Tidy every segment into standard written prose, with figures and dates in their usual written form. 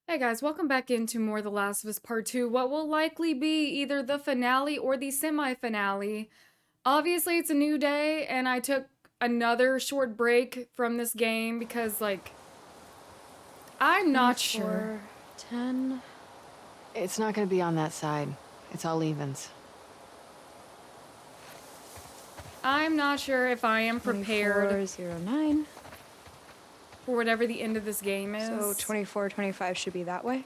Hey guys, welcome back into more The Last of Us Part 2, what will likely be either the finale or the semi-finale. Obviously, it's a new day, and I took another short break from this game because, I'm not sure. 10. It's not gonna be on that side. It's all evens. I'm not sure if I am prepared 2409. for whatever the end of this game is. So 2425 should be that way?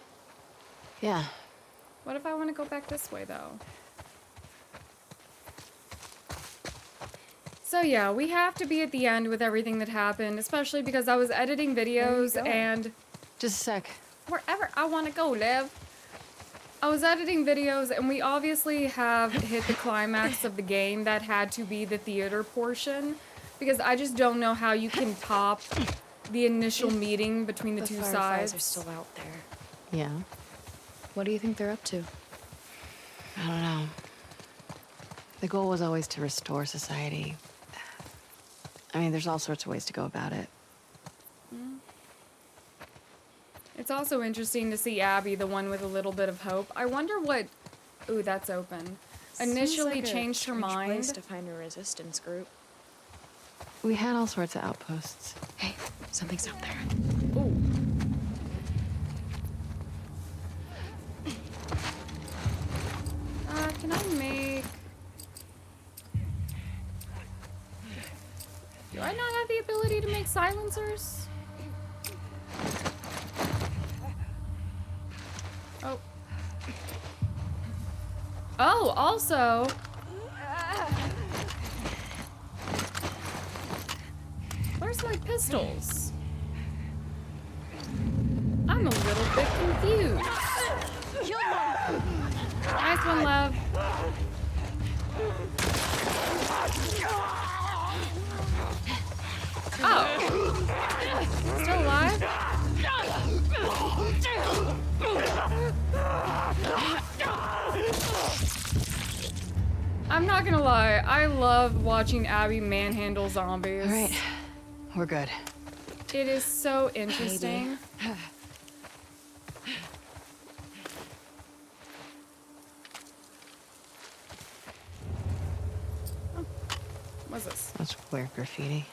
Yeah. What if I want to go back this way, though? So yeah, we have to be at the end with everything that happened, especially because I was editing videos and... Just a sec. Wherever I want to go, Liv. I was editing videos and we obviously have hit the climax of the game. That had to be the theater portion because I just don't know how you can top the initial meeting between the two Fireflies sides. are still out there. Yeah. What do you think they're up to? I don't know. The goal was always to restore society. I mean, there's all sorts of ways to go about it. It's also interesting to see Abby, the one with a little bit of hope. I wonder what... Ooh, that's open. Initially Seems like changed her a strange mind. place to find a resistance group. We had all sorts of outposts. Hey, something's out there. Ooh. Can I make... Do I not have the ability to make silencers? Oh. Oh, also... Where's my pistols? I'm a little bit confused. Nice one, love. Oh. Still alive? I'm not gonna lie, I love watching Abby manhandle zombies. All right. We're good. It is so interesting. Oh, what's this? That's weird graffiti.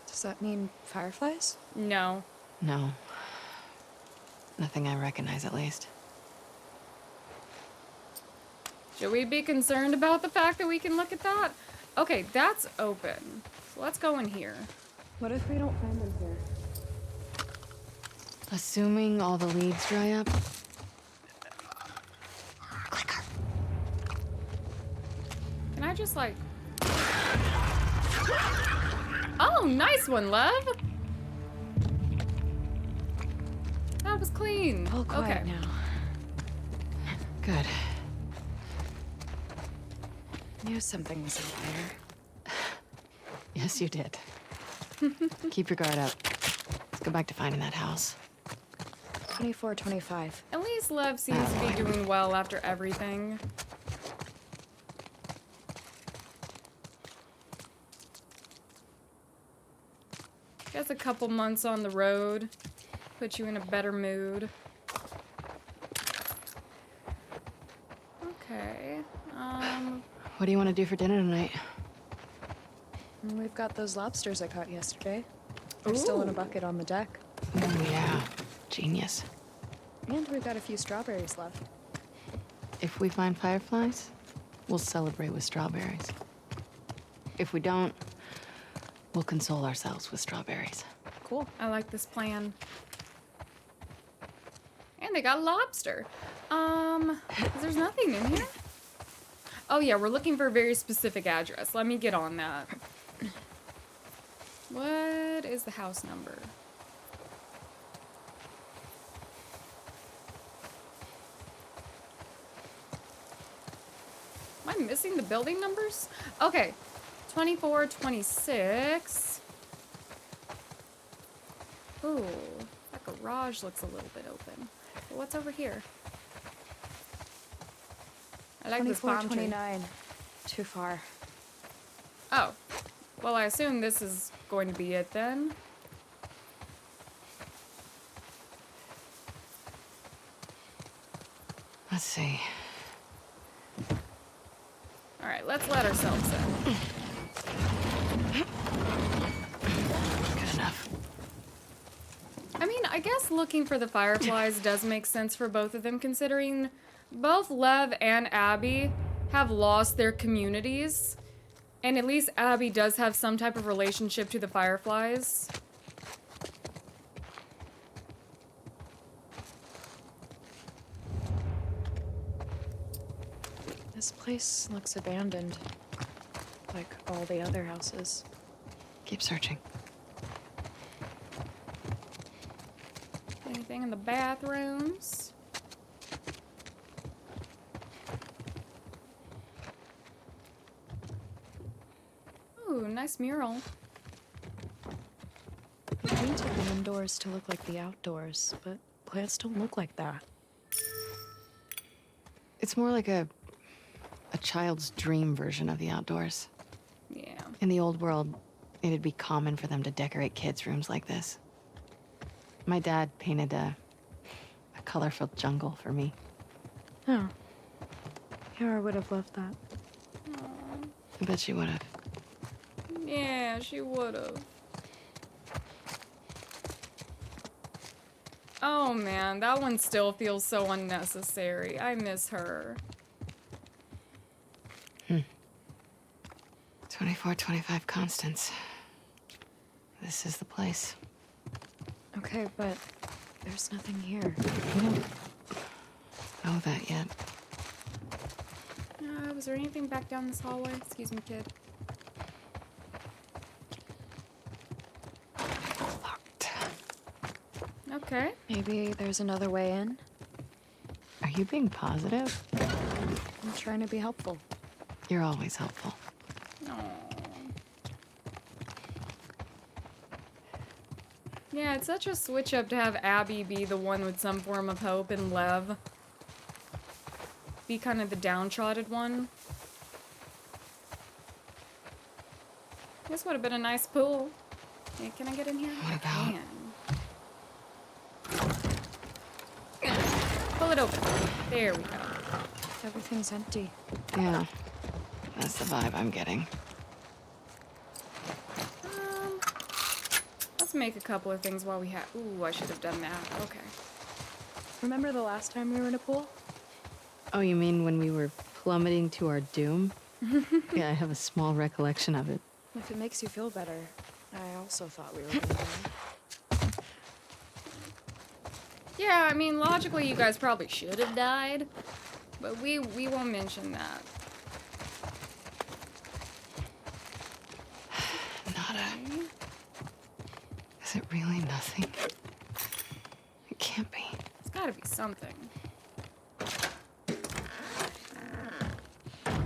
Does that mean fireflies? No. No. Nothing I recognize, at least. Should we be concerned about the fact that we can look at that? Okay, that's open. So let's go in here. What if we don't find them here? Assuming all the leads dry up. Clicker. Can I just Oh, nice one, love! That was clean. All quiet okay. now. Good. Knew something was out there. Yes, you did. Keep your guard up. Let's go back to finding that house. 2425. At least Lev seems to be doing well after everything. Guess a couple months on the road put you in a better mood. Okay. What do you want to do for dinner tonight? We've got those lobsters I caught yesterday. They're still in a Ooh. bucket on the deck. Oh, yeah. Genius. And we've got a few strawberries left. If we find fireflies, we'll celebrate with strawberries. If we don't, we'll console ourselves with strawberries. Cool. I like this plan. And they got lobster. There's nothing in here. Oh yeah, we're looking for a very specific address. Let me get on that. What is the house number? Am I missing the building numbers? Okay, 2426. Ooh, that garage looks a little bit open. But what's over here? I like this palm tree. 2429. Too far. Oh, well, I assume this is going to be it then. Let's see. All right, let's let ourselves in. Good enough. I mean, I guess looking for the fireflies does make sense for both of them, considering both Lev and Abby have lost their communities. And at least Abby does have some type of relationship to the fireflies. This place looks abandoned. Like all the other houses. Keep searching. Anything in the bathrooms? Ooh, nice mural. They painted the indoors to look like the outdoors, but plants don't look like that. It's more like a child's dream version of the outdoors. Yeah. In the old world, it'd be common for them to decorate kids' rooms like this. My dad painted a colorful jungle for me. Oh. Yara would have loved that. Aw. I bet she would have. Yeah, she would've. Oh man, that one still feels so unnecessary. I miss her. 24, 25 constants. This is the place. Okay, but there's nothing here. We don't know that yet. Was there anything back down this hallway? Excuse me, kid. Locked. Okay. Maybe there's another way in? Are you being positive? I'm trying to be helpful. You're always helpful. Aww. Yeah, it's such a switch up to have Abby be the one with some form of hope and Lev be kind of the downtrodden one. This would have been a nice pool. Hey, can I get in here? What about? I can. Pull it open. There we go. Everything's empty. Yeah. That's the vibe I'm getting. Let's make a couple of things while we have. Ooh, I should have done that. Okay. Remember the last time we were in a pool? Oh, you mean when we were plummeting to our doom? Yeah, I have a small recollection of it. If it makes you feel better, I also thought we were gonna die. Yeah, I mean, logically, you guys probably should have died, but we won't mention that. Nada. Is it really nothing? It can't be. It's gotta be something.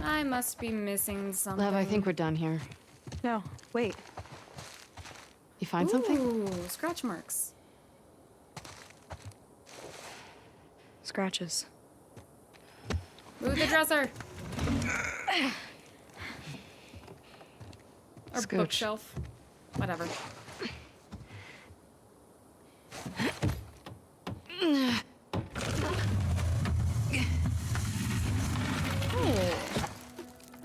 I must be missing something. Lev, I think we're done here. No, wait. You find something? Ooh, scratch marks. Scratches. Move the dresser. Or Scooch. bookshelf. Whatever. Oh,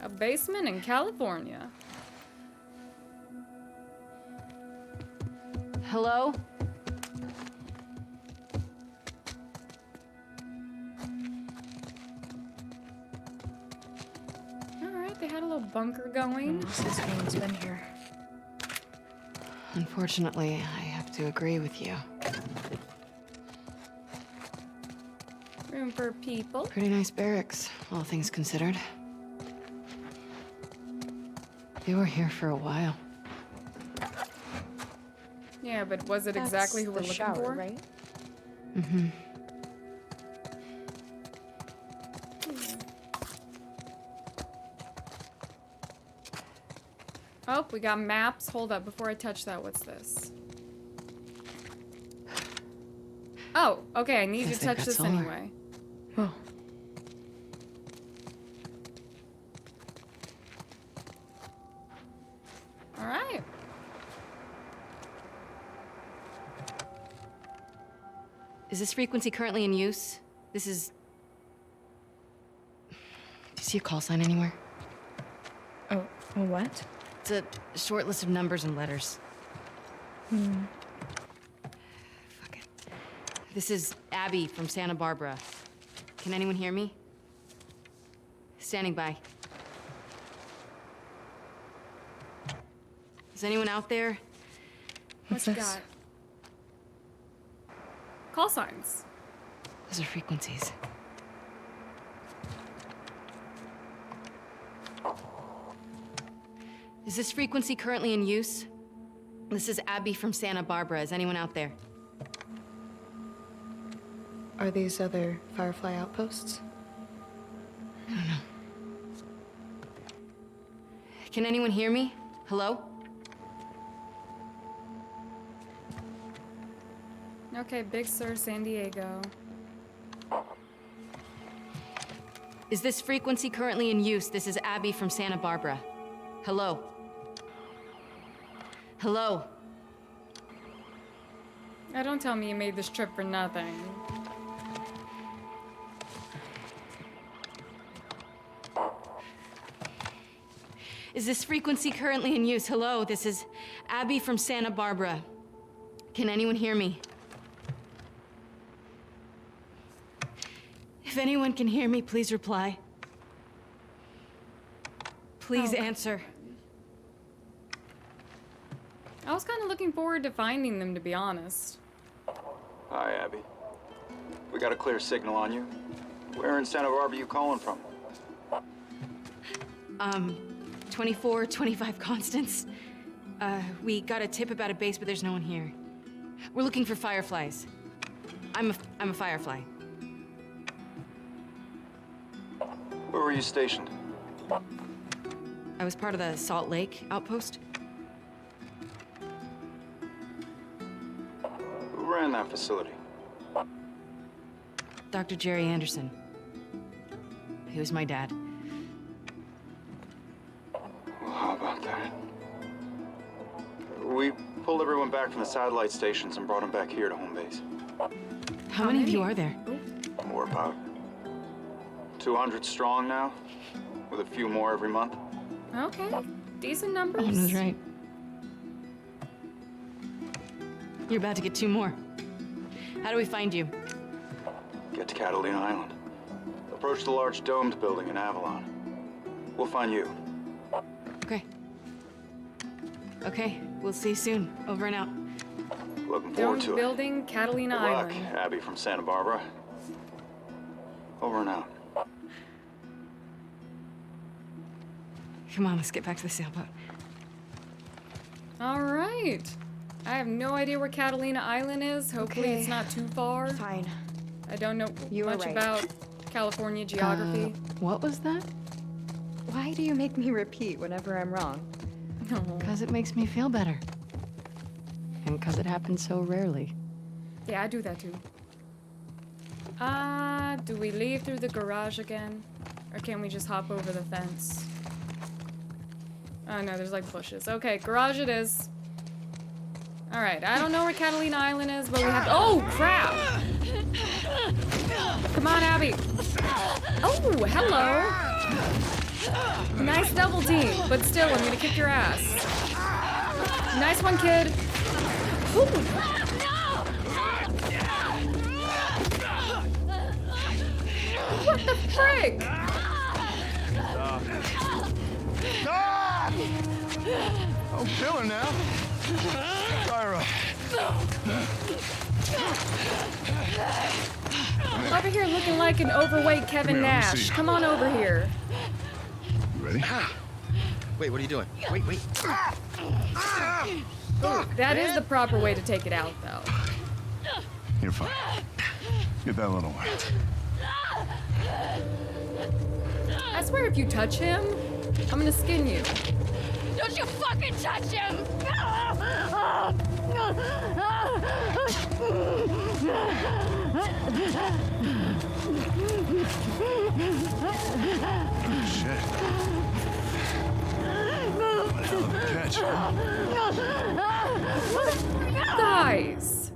a basement in California. Hello? Alright, they had a little bunker going. Since no-one's been here. Unfortunately, I have to agree with you. Room for people. Pretty nice barracks, all things considered. They were here for a while. Yeah, but was it exactly who we're looking shower, for? Right? Mm-hmm. Oh, we got maps. Hold up, before I touch that, what's this? Oh, okay, I need Guess to they've touch got this solar. anyway. Oh. Alright. Is this frequency currently in use? This is you see a call sign anywhere? Oh, a what? It's a short list of numbers and letters. Fuck it. This is Abby from Santa Barbara. Can anyone hear me? Standing by. Is anyone out there? What's You this? got? Call signs. Those are frequencies. Is this frequency currently in use? This is Abby from Santa Barbara. Is anyone out there? Are these other Firefly outposts? Can anyone hear me? Hello? Okay, Big Sur, San Diego. Is this frequency currently in use? This is Abby from Santa Barbara. Hello? Hello? Don't tell me you made this trip for nothing. Is this frequency currently in use? Hello, this is Abby from Santa Barbara. Can anyone hear me? If anyone can hear me, please reply. Please answer. I was kind of looking forward to finding them, to be honest. Hi, Abby. We got a clear signal on you. Where in Santa Barbara you calling from? 2425 Constance. We got a tip about a base, but there's no one here. We're looking for fireflies. I'm a firefly. Where were you stationed? I was part of the Salt Lake outpost. Who ran that facility? Dr. Jerry Anderson. He was my dad. Well, how about that? We pulled everyone back from the satellite stations and brought them back here to home base. How many of you are there? We're about 200 strong now, with a few more every month. Okay, decent numbers. Owen was right. You're about to get 2 more. How do we find you? Get to Catalina Island. Approach the large domed building in Avalon. We'll find you. Okay. Okay, we'll see you soon. Over and out. Looking forward Dome to it. building, Catalina Good luck, Island. Abby from Santa Barbara. Over and out. Come on, let's get back to the sailboat. All right. I have no idea where Catalina Island is. Hopefully Okay. it's not too far. Fine. I don't know You were much right. about California geography. What was that? Why do you make me repeat whenever I'm wrong? No. Because it makes me feel better. And because it happens so rarely. Yeah, I do that too. Do we leave through the garage again? Or can we just hop over the fence? Oh no, there's like bushes. Okay, garage it is. Alright, I don't know where Catalina Island is, but we have oh crap! Come on, Abby. Oh, hello. Nice double team, but still, I'm gonna kick your ass. Nice one, kid. Ooh. What the frick? Ah! I'm killing now. Tyra. Over here looking like an overweight Kevin Come here, let me Nash. see. Come on over here. You ready? Wait, what are you doing? Wait. That is the proper way to take it out, though. You're fine. Get that little one. I swear if you touch him, I'm gonna skin you. Don't you fucking touch him! Shit. What a hell of a catch, huh? Guys.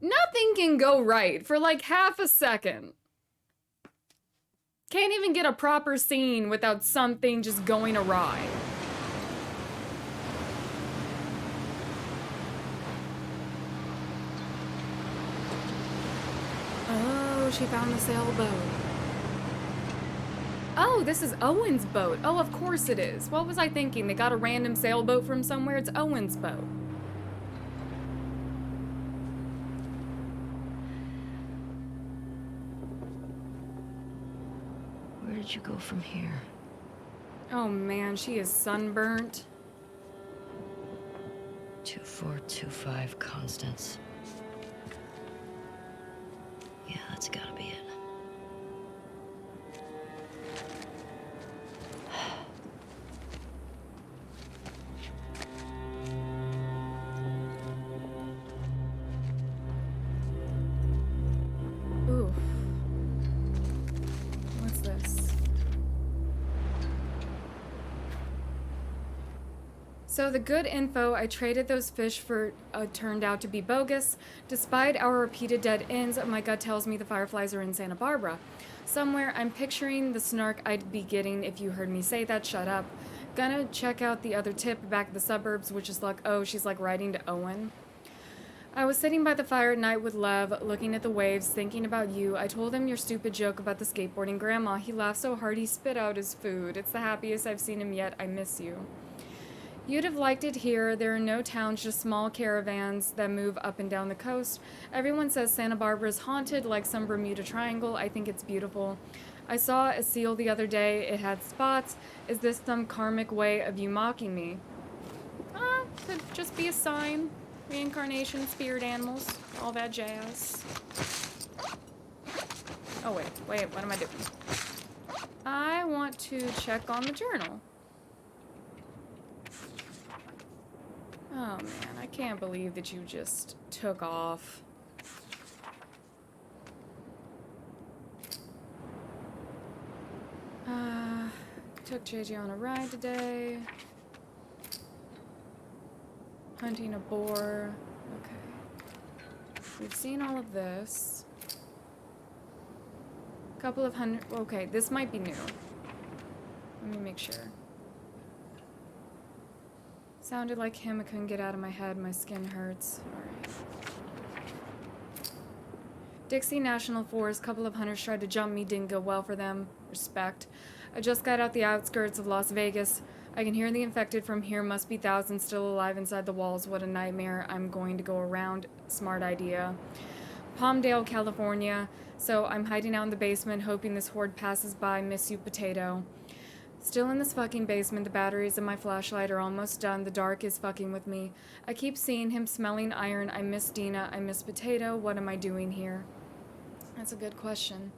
Nothing can go right for like half a second. Can't even get a proper scene without something just going awry. Oh, she found the sailboat. Oh, this is Owen's boat. Oh, of course it is. What was I thinking? They got a random sailboat from somewhere? It's Owen's boat. Where did you go from here? Oh man, she is sunburnt. 2425 Constance. Yeah, that's gotta be it. Ooh. What's this? So the good info I traded those fish for turned out to be bogus. Despite our repeated dead ends, my gut tells me the Fireflies are in Santa Barbara. Somewhere. I'm picturing the snark I'd be getting if you heard me say that. Shut up. Gonna check out the other tip back in the suburbs, which is like, oh, she's like writing to Owen. I was sitting by the fire at night with Lev, looking at the waves, thinking about you. I told him your stupid joke about the skateboarding grandma. He laughed so hard he spit out his food. It's the happiest I've seen him yet. I miss you. You'd have liked it here. There are no towns, just small caravans that move up and down the coast. Everyone says Santa Barbara is haunted like some Bermuda Triangle. I think it's beautiful. I saw a seal the other day. It had spots. Is this some karmic way of you mocking me? Could just be a sign. Reincarnation, spirit animals, all that jazz. Oh wait, what am I doing? I want to check on the journal. Oh man, I can't believe that you just took off. Took JJ on a ride today. Hunting a boar. Okay. We've seen all of this. Couple of hundred. Okay, this might be new. Let me make sure. Sounded like him. I couldn't get out of my head. My skin hurts. Alright. Dixie National Forest. Couple of hunters tried to jump me. Didn't go well for them. Respect. I just got out the outskirts of Las Vegas. I can hear the infected from here. Must be thousands still alive inside the walls. What a nightmare. I'm going to go around. Smart idea. Palmdale, California. So I'm hiding out in the basement, hoping this horde passes by. Miss you, potato. Still in this fucking basement. The batteries in my flashlight are almost done. The dark is fucking with me. I keep seeing him smelling iron. I miss Dina. I miss potato. What am I doing here? That's a good question.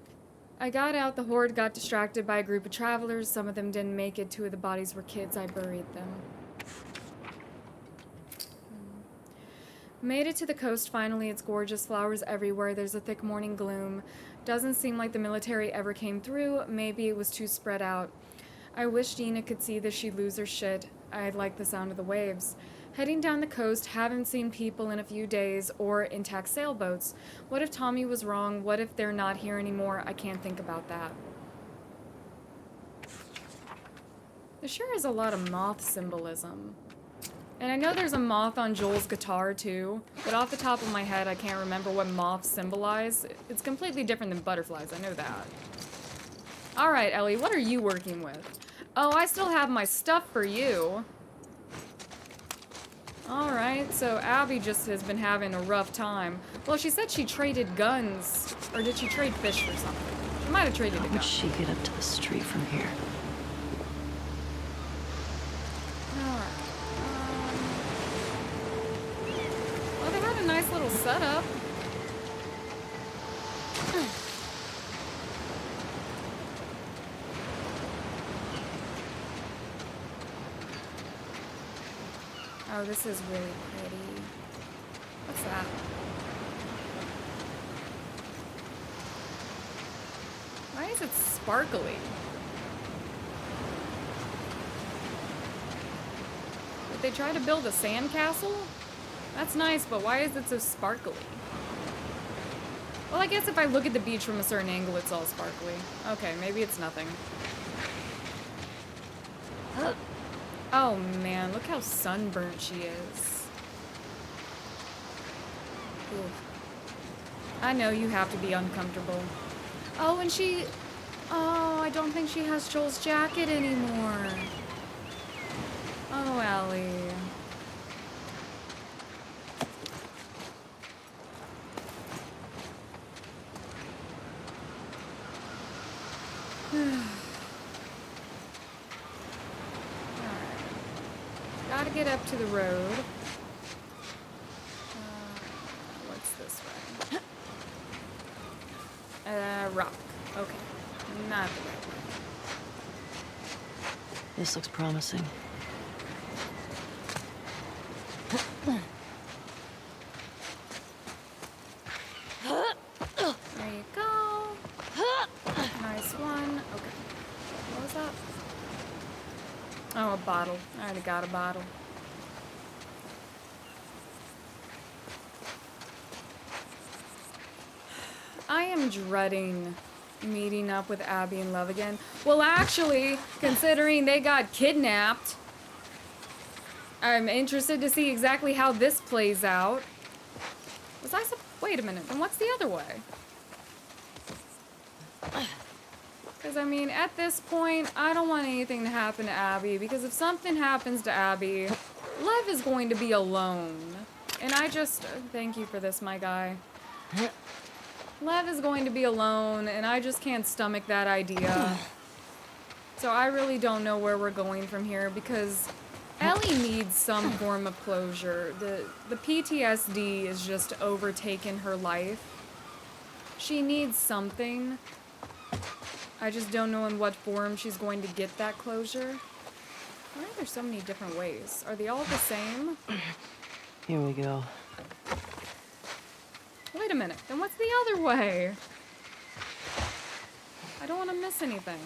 I got out. The horde got distracted by a group of travelers. Some of them didn't make it. 2 of the bodies were kids. I buried them. Made it to the coast finally. It's gorgeous. Flowers everywhere. There's a thick morning gloom. Doesn't seem like the military ever came through. Maybe it was too spread out. I wish Dina could see this. She'd lose her shit. I'd like the sound of the waves. Heading down the coast, haven't seen people in a few days or intact sailboats. What if Tommy was wrong? What if they're not here anymore? I can't think about that. There sure is a lot of moth symbolism. And I know there's a moth on Joel's guitar too, but off the top of my head I can't remember what moths symbolize. It's completely different than butterflies, I know that. Alright, Ellie, what are you working with? Oh, I still have my stuff for you. Alright, so Abby just has been having a rough time. Well, she said she traded guns. Or did she trade fish for something? She might have traded a gun. How would she get up to the street from here? Alright. Well, they had a nice little setup. Oh, this is really pretty. What's that? Why is it sparkly? Did they try to build a sandcastle? That's nice, but why is it so sparkly? Well, I guess if I look at the beach from a certain angle, it's all sparkly. Okay, maybe it's nothing. Oh man, look how sunburnt she is. Oof. I know you have to be uncomfortable. Oh, and she... Oh, I don't think she has Joel's jacket anymore. Oh, Ellie. Gotta get up to the road. What's this way? Rock. Okay. Not the right way. This looks promising. There you go. Nice one. Okay. What was that? Oh, a bottle. I already got a bottle. I am dreading meeting up with Abby and Love again. Well, actually, considering they got kidnapped, I'm interested to see exactly how this plays out. Wait a minute, then what's the other way? Because, I mean, at this point, I don't want anything to happen to Abby, because if something happens to Abby, Lev is going to be alone. And I just... Thank you for this, my guy. Lev is going to be alone, and I just can't stomach that idea. So I really don't know where we're going from here, because Ellie needs some form of closure. The PTSD is just overtaken her life. She needs something. I just don't know in what form she's going to get that closure. Why are there so many different ways? Are they all the same? Here we go. Wait a minute, then what's the other way? I don't want to miss anything.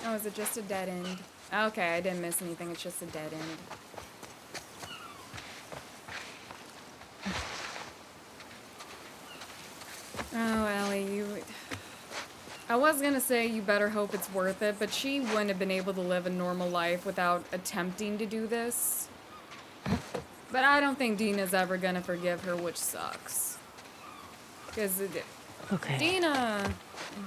Oh, is it just a dead end? Okay, I didn't miss anything, it's just a dead end. Oh, Ellie, I was gonna say you better hope it's worth it, but she wouldn't have been able to live a normal life without attempting to do this. But I don't think Dina's ever gonna forgive her, which sucks. Because Okay.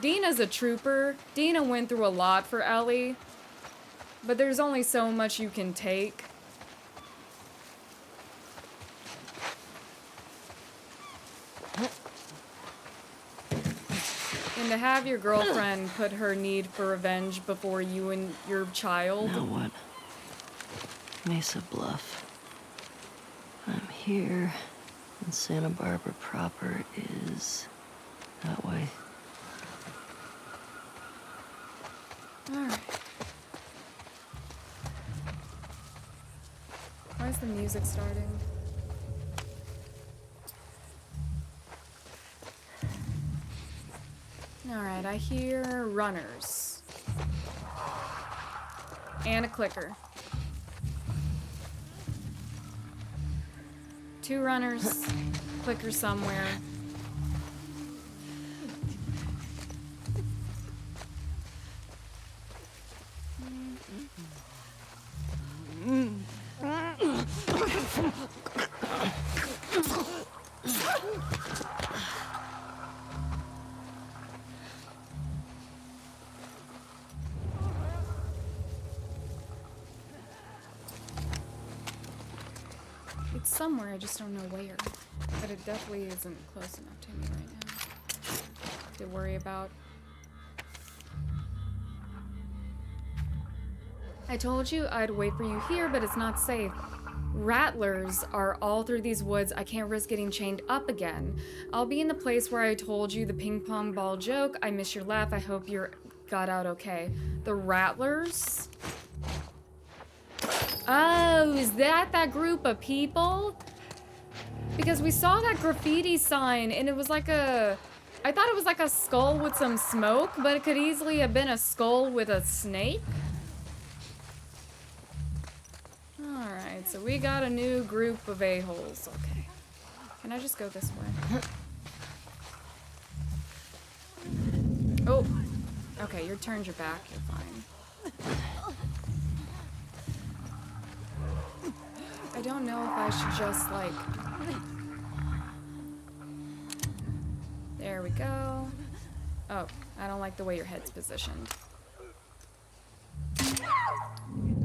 Dina's a trooper. Dina went through a lot for Ellie. But there's only so much you can take. And to have your girlfriend put her need for revenge before you and your child. Now what? Mesa Bluff. I'm here, and Santa Barbara proper is that way. Alright. Why is the music starting? Alright, I hear runners. And a clicker. 2 runners, clicker somewhere. It's somewhere, I just don't know where. But it definitely isn't close enough to me right now to worry about. I told you I'd wait for you here, but it's not safe. Rattlers are all through these woods. I can't risk getting chained up again. I'll be in the place where I told you the ping pong ball joke. I miss your laugh. I hope you got out okay. The Rattlers? Oh, is that group of people? Because we saw that graffiti sign and it was like I thought it was like a skull with some smoke, but it could easily have been a skull with a snake. Alright, so we got a new group of a-holes. Okay. Can I just go this way? Oh. Okay, your turned your back. You're fine. I don't know if I should just, like... There we go. Oh, I don't like the way your head's positioned.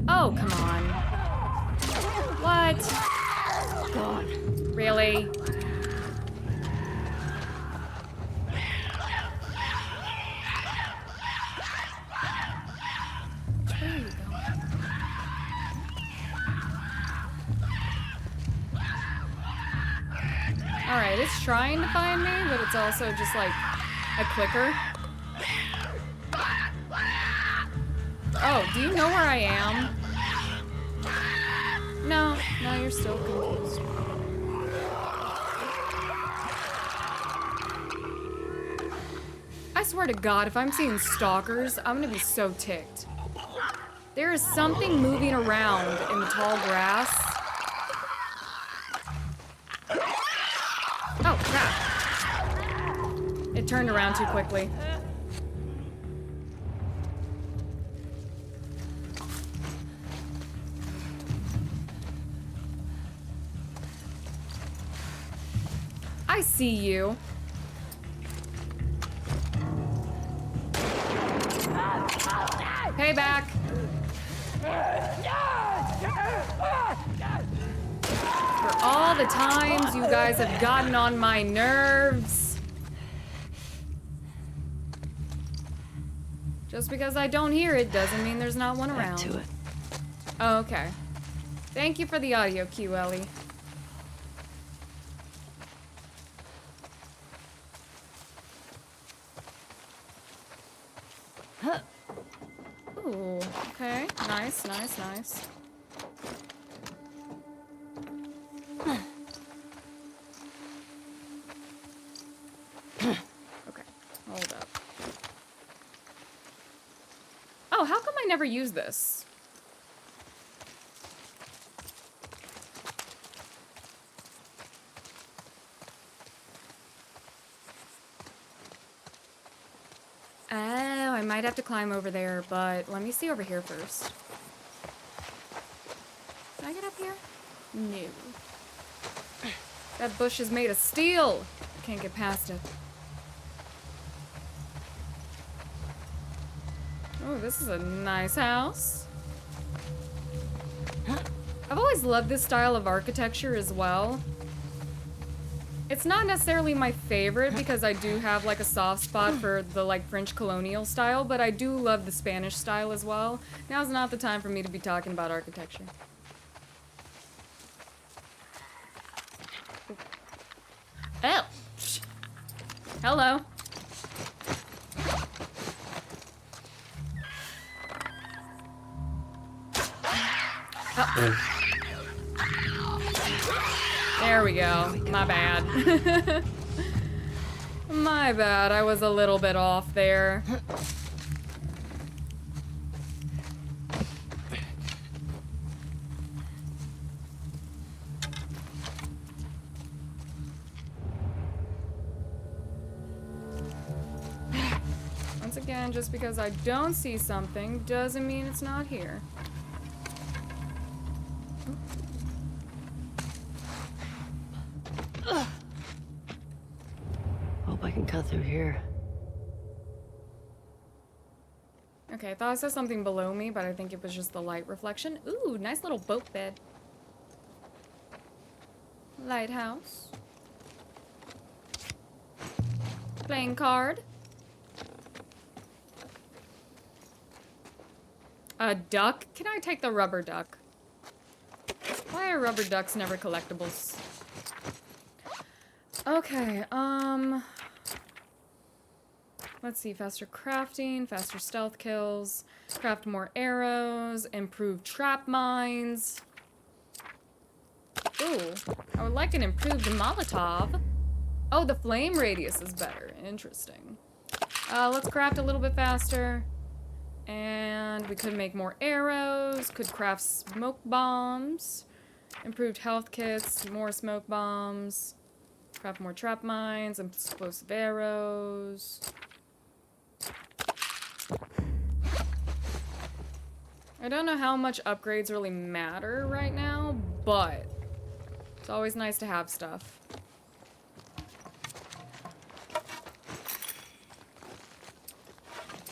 Oh, come on. What? God. Really? Where are you going? Alright, it's trying to find me, but it's also just like a clicker. Oh, do you know where I am? No, you're still confused. I swear to God, if I'm seeing stalkers, I'm gonna be so ticked. There is something moving around in the tall grass. Oh, crap. It turned around too quickly. I see you. Payback. For all the times you guys have gotten on my nerves. Just because I don't hear it doesn't mean there's not one around. Back to it. Oh, okay. Thank you for the audio cue, Ellie. Ooh, okay. Nice. Okay, hold up. Oh, how come I never use this? Oh, I might have to climb over there, but let me see over here first. Can I get up here? No. That bush is made of steel. I can't get past it. Oh, this is a nice house. I've always loved this style of architecture as well. It's not necessarily my favorite because I do have like a soft spot for the like French colonial style, but I do love the Spanish style as well. Now's not the time for me to be talking about architecture. Oh. Hello. Oh. There we go. My bad. My bad. I was a little bit off there. Once again, just because I don't see something doesn't mean it's not here. Hope I can cut through here. Okay, I thought I saw something below me, but I think it was just the light reflection. Ooh, nice little boat bed. Lighthouse. Playing card. A duck? Can I take the rubber duck? Why are rubber ducks never collectibles? Okay, let's see, faster crafting, faster stealth kills, craft more arrows, improve trap mines. Ooh, I would like an improved Molotov. Oh, the flame radius is better. Interesting. Let's craft a little bit faster. And we could make more arrows, could craft smoke bombs, improved health kits, more smoke bombs. Craft more trap mines, explosive arrows. I don't know how much upgrades really matter right now, but it's always nice to have stuff.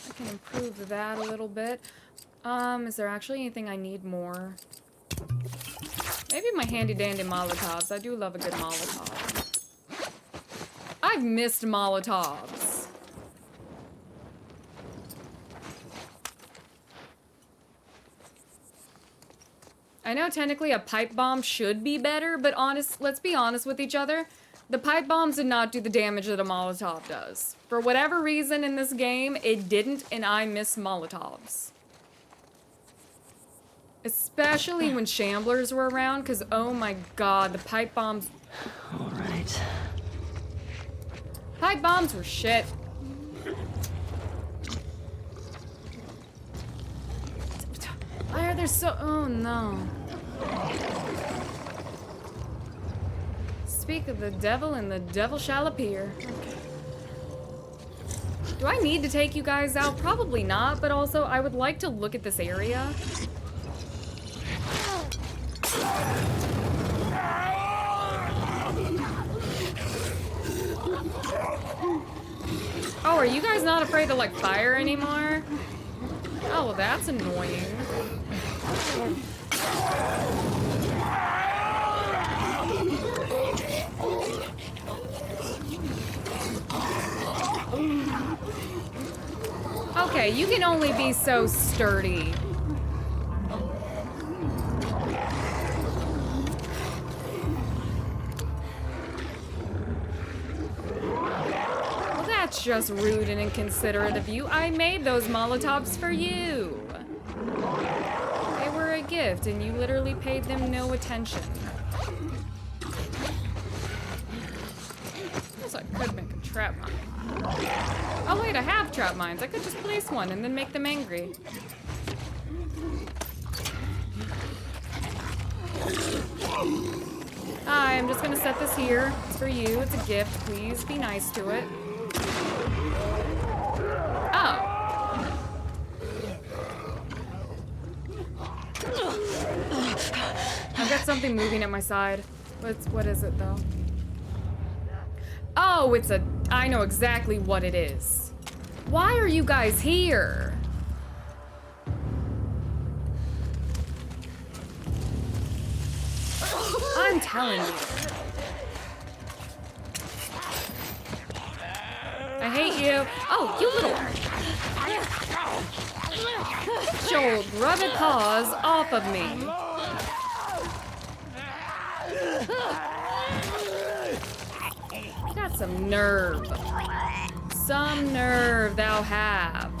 I can improve that a little bit. Is there actually anything I need more? Maybe my handy-dandy Molotovs. I do love a good Molotov. I've missed Molotovs. I know technically a pipe bomb should be better, but let's be honest with each other. The pipe bombs did not do the damage that a Molotov does. For whatever reason in this game, it didn't, and I miss Molotovs. Especially when Shamblers were around, because oh my god, the pipe bombs... Alright. Pipe bombs were shit. Why are there so... Oh no. Speak of the devil and the devil shall appear. Do I need to take you guys out? Probably not, but also I would like to look at this area. Oh, are you guys not afraid to like fire anymore? Oh, well, that's annoying. Okay, you can only be so sturdy. Well, that's just rude and inconsiderate of you. I made those Molotovs for you. They were a gift, and you literally paid them no attention. I guess I could make a trap mine. Oh wait, I have trap mines. I could just place one and then make them angry. Hi, I'm just gonna set this here. It's for you. It's a gift. Please be nice to it. Oh. I've got something moving at my side. What is it though? Oh, it's a... I know exactly what it is. Why are you guys here? I'm telling you. I hate you. Oh, you little... Get your grubby paws off of me. You got some nerve. Some nerve thou have.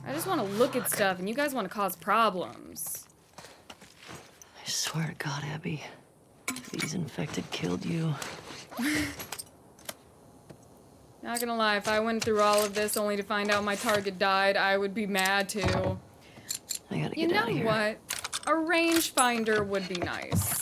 I just want to look at stuff and you guys want to cause problems. I swear to God, Abby, these infected killed you. Not gonna lie, if I went through all of this only to find out my target died, I would be mad too. I gotta You get know out of here. what? A rangefinder would be nice.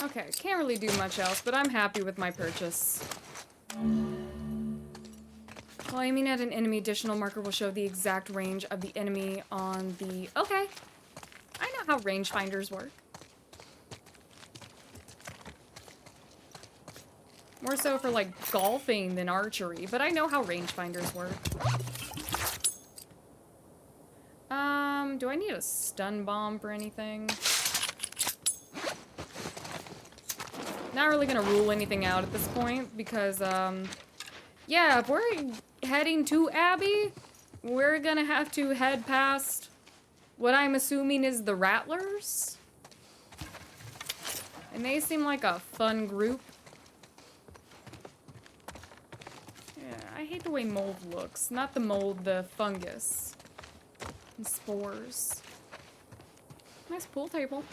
Okay, can't really do much else, but I'm happy with my purchase. While aiming at an enemy, additional marker will show the exact range of the enemy on the... Okay. I know how rangefinders work. More so for, like, golfing than archery, but I know how rangefinders work. Do I need a stun bomb for anything? Not really gonna rule anything out at this point, because, yeah, if we're heading to Abby, we're gonna have to head past what I'm assuming is the Rattlers. And they seem like a fun group. Yeah, I hate the way mold looks. Not the mold, the fungus. And spores. Nice pool table.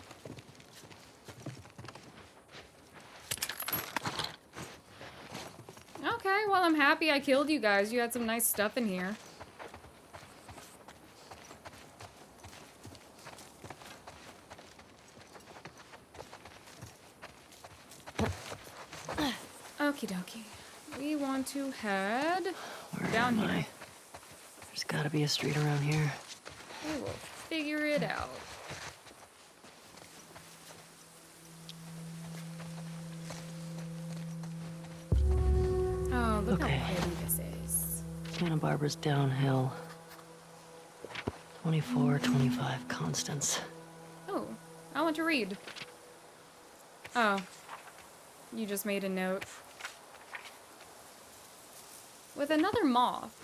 Alright, well, I'm happy I killed you guys. You had some nice stuff in here. Okie dokie. We want to head Where down am here. I? There's gotta be a street around here. We will figure it out. Oh, look Okay. how pretty this is. Santa Barbara's downhill. 24, 25 constants. Oh, I want to read. Oh, you just made a note. With another moth.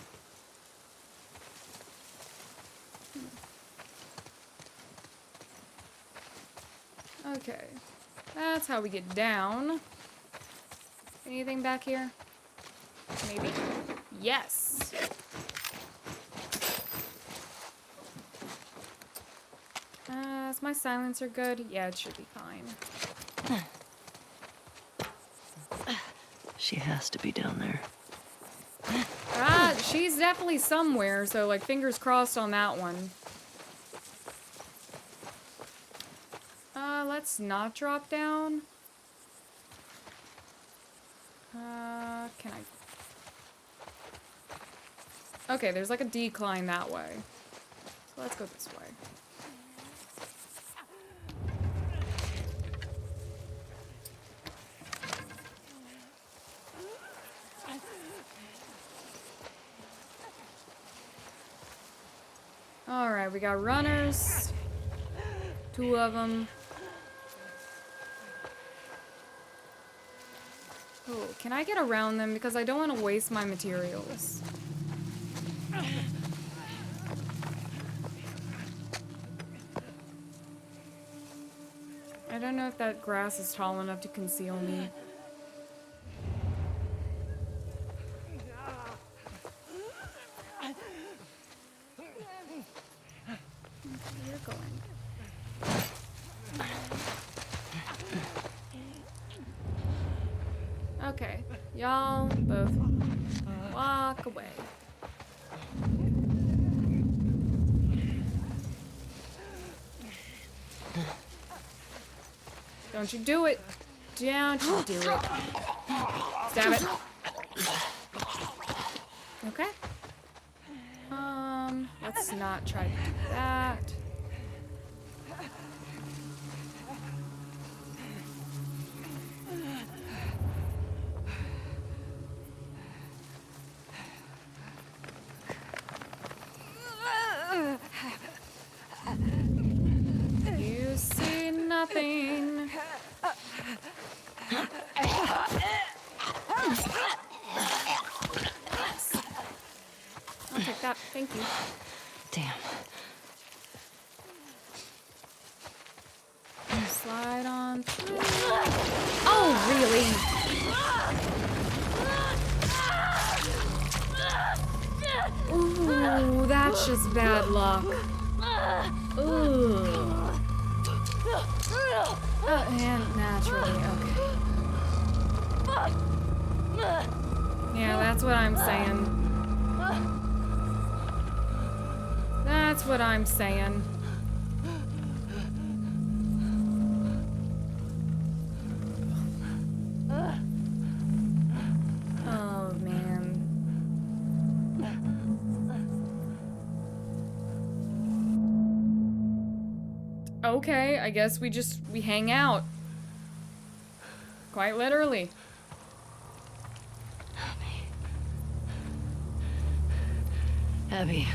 Okay, that's how we get down. Anything back here? Maybe? Yes! Is my silencer good? Yeah, it should be fine. She has to be down there. She's definitely somewhere, so like fingers crossed on that one. Let's not drop down. Can I? Okay, there's like a decline that way. So let's go this way. Alright, we got runners. 2 of them. Oh, can I get around them? Because I don't want to waste my materials. I don't know if that grass is tall enough to conceal me. You're going. Okay, y'all both walk away. Don't you do it. Don't you do it. Stab it. Okay. Let's not try to do that. You see nothing. I'll take that. Thank you. Damn. Slide on through. Oh, really? Ooh, that's just bad luck. Ooh. And naturally, okay. Yeah, that's what I'm saying. That's what I'm saying. Oh, man. Okay, I guess we hang out. Quite literally. Abby.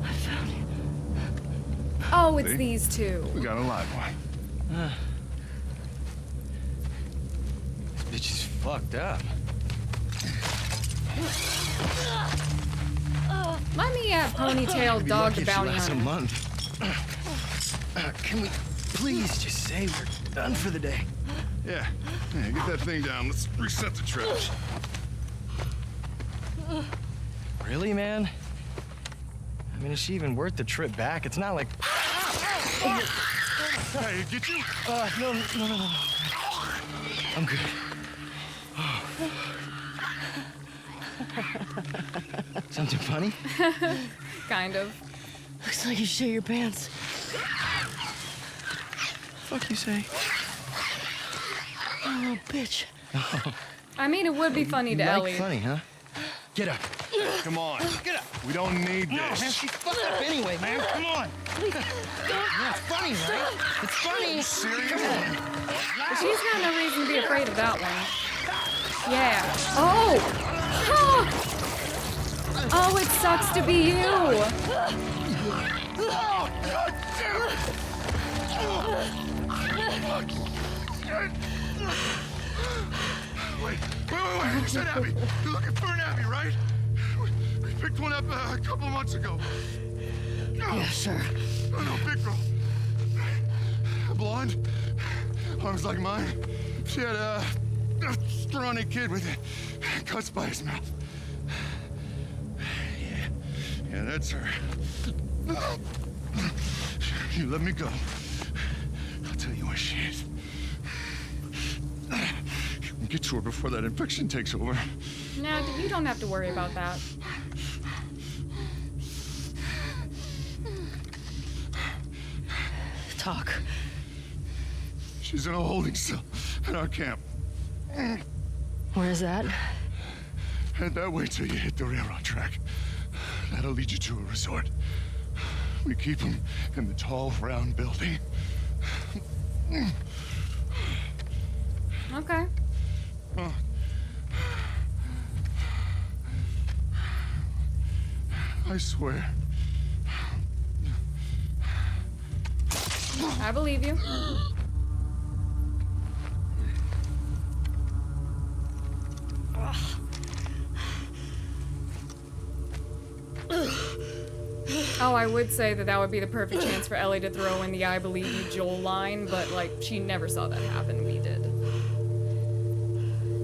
I found you. Oh, it's See? these two. We got a live one. This bitch is fucked up. Let me at Ponytail Be Dog lucky the if she Bounty lasts a Hunter. month. Can we please just say we're done for the day? Yeah, get that thing down. Let's reset the traps. Really, man? I mean, is she even worth the trip back? It's not like... Hey, get you? No. I'm good. Something funny? Kind of. Looks like you shit your pants. Fuck you say? Oh, little bitch. I mean, it would be funny to You Ellie. like funny, huh? Get up. Come on. Get up. We don't need No, man, this. she's fucked up anyway, man. Come on. Yeah, it's funny, right? It's funny. Serious? Come on. She's got no reason to be afraid of that one. Yeah. Oh! Oh, it sucks to be you. Wait. You said Abby. You're looking for an Abby, right? We picked one up a couple months ago. Yeah, sure. Oh, no, big girl. Blonde. Arms like mine. She had a scrawny kid with cuts by his mouth. Yeah, that's her. You let me go. I'll tell you where she is. Get to her before that infection takes over. Nah, you don't have to worry about that. Talk. She's in a holding cell at our camp. Where's that? Head that way till you hit the railroad track. That'll lead you to a resort. We keep them in the tall, round building. Okay. I swear. I believe you. Oh, I would say that that would be the perfect chance for Ellie to throw in the I believe you Joel line, but like she never saw that happen. We did.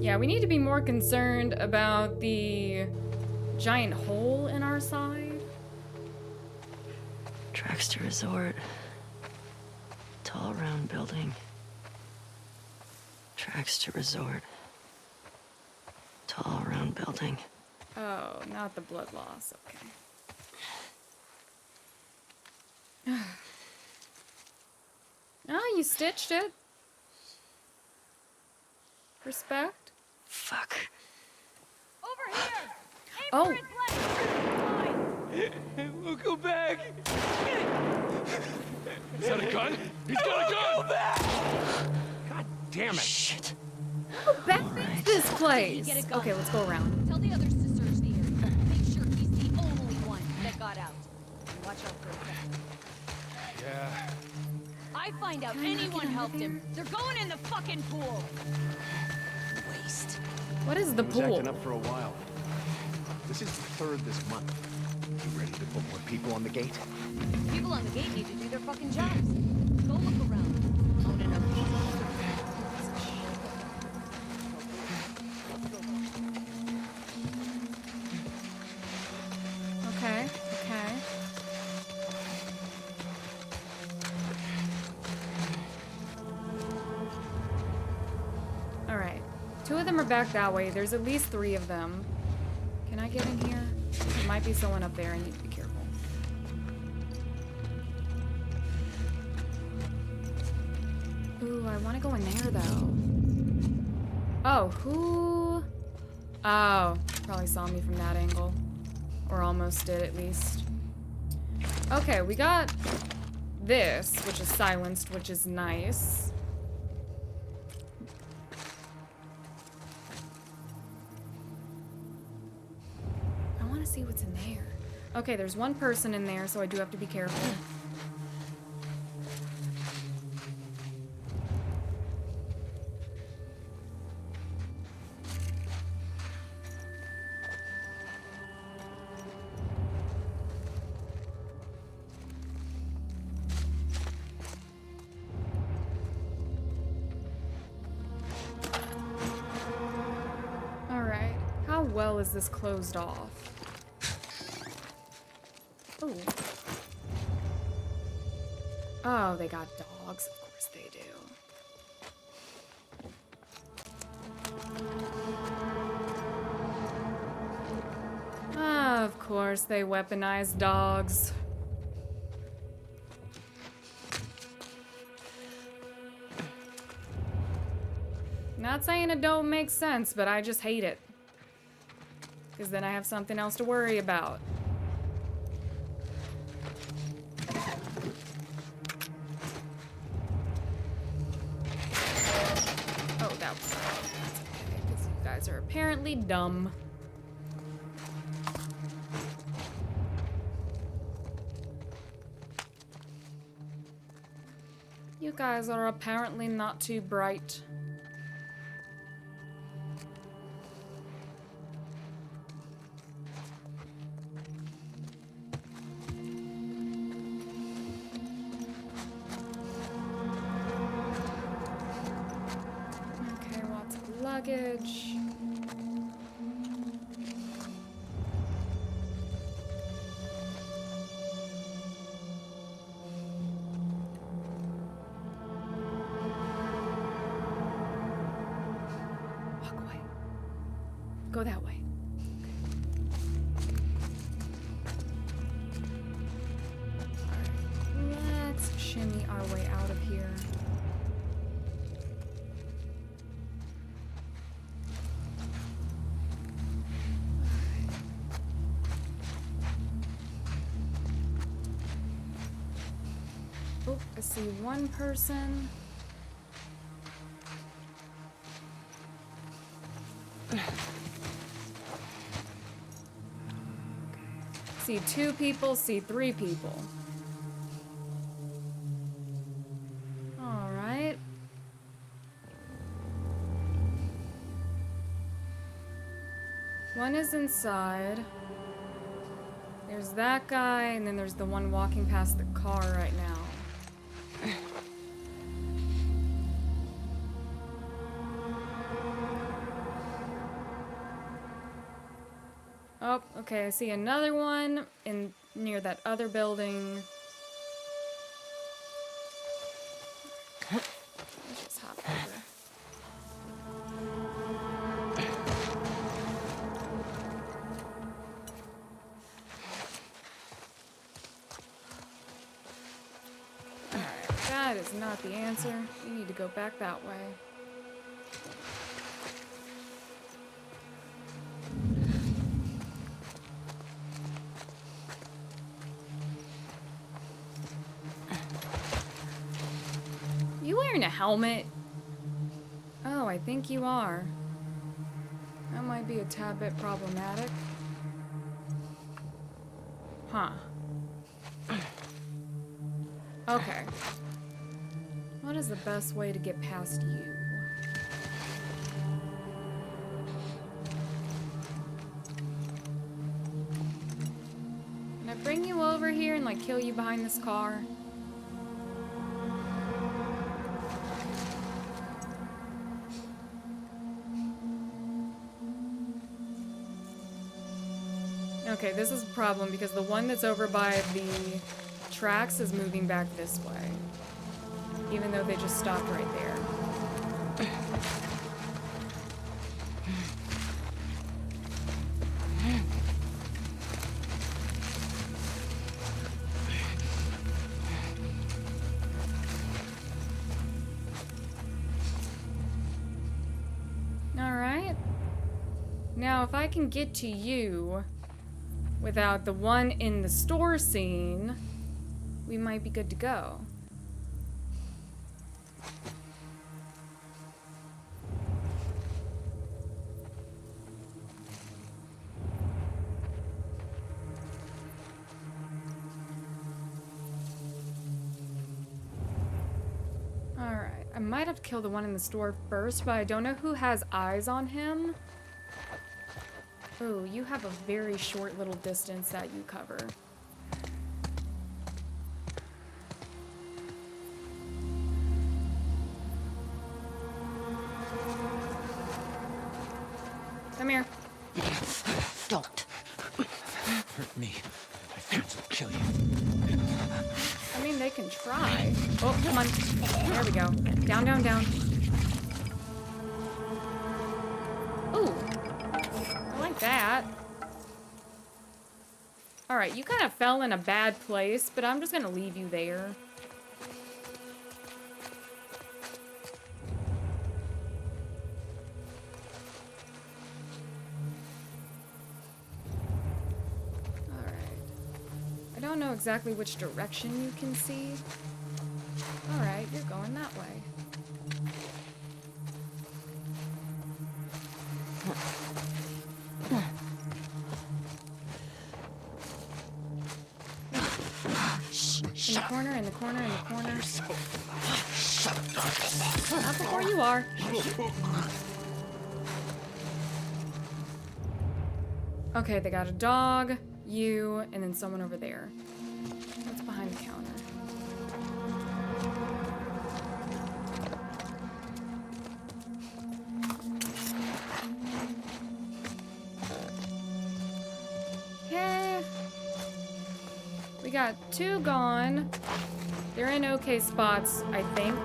Yeah, we need to be more concerned about the giant hole in our side. Tracks to resort. Tall, round building. Tracks to resort. Tall, round building. Oh, not the blood loss. Okay. Oh, you stitched it. Respect. Fuck. Over here! Aim Oh. for his leg! We'll go back. Is that a gun? He's got a gun! Go back! God damn it. Shit. Back to this place. Get a gun. Okay, let's go around. Tell the others to search the area. Make sure he's the only one that got out. And watch out for his back. Yeah. I find out anyone helped him. They're going in the fucking pool. Waste. What is the He was pool? acting up for a while. This is the third this month. You ready to put more people on the gate? People on the gate need to do their fucking jobs. Go look around. Own enough Okay, okay. Alright. Two of them are back that way. There's at least 3 of them. Can I get in here? There might be someone up there. I need to be careful. Ooh, I want to go in there, though. Oh, who? Oh, probably saw me from that angle. Or almost did, at least. Okay, we got this, which is silenced, which is nice. I want to see what's in there. Okay, there's one person in there, so I do have to be careful. Alright, how well is this closed off? Oh. Oh, they got dogs. Of course they do. course, they weaponize dogs. Not saying it don't make sense, but I just hate it. Because then I have something else to worry about. Oh, that's okay, because you guys are apparently dumb. You guys are apparently not too bright. Okay, lots of luggage. Walk away. Go that way. Alright, let's shimmy our way out of here. Oh, I see one person. See 2 people, see 3 people. All right. One is inside. There's that guy, and then there's the one walking past the car right now. Oh, okay, I see another one in near that other building. Let's just hop over. Alright, that is not the answer. You need to go back that way. You wearing a helmet? Oh, I think you are. That might be a tad bit problematic. Huh. Okay. What is the best way to get past you? Can I bring you over here and like kill you behind this car? Okay, this is a problem because the one that's over by the tracks is moving back this way. Even though they just stopped right there. Alright. Now, if I can get to you without the one in the store scene, we might be good to go. Alright, I might have to kill the one in the store first, but I don't know who has eyes on him. Oh, you have a very short little distance that you cover. Come here. Don't. Hurt me. My friends will kill you. I mean, they can try. Oh, come on. There we go. Down, down, down. Ooh. I like that. Alright, you kind of fell in a bad place, but I'm just gonna leave you there. I don't know exactly which direction you can see. Alright, you're going that way. In the corner, in the corner, in the corner. Not before you are. Okay, they got a dog, you, and then someone over there. What's behind the counter? Okay. We got 2 gone. They're in okay spots, I think.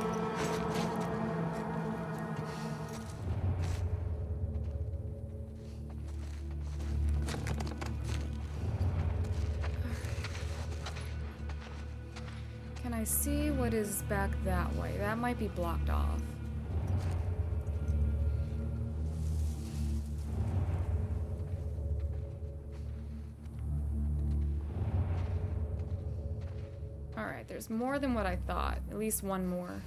Can I see what is back that way? That might be blocked off. Alright, there's more than what I thought. At least one more.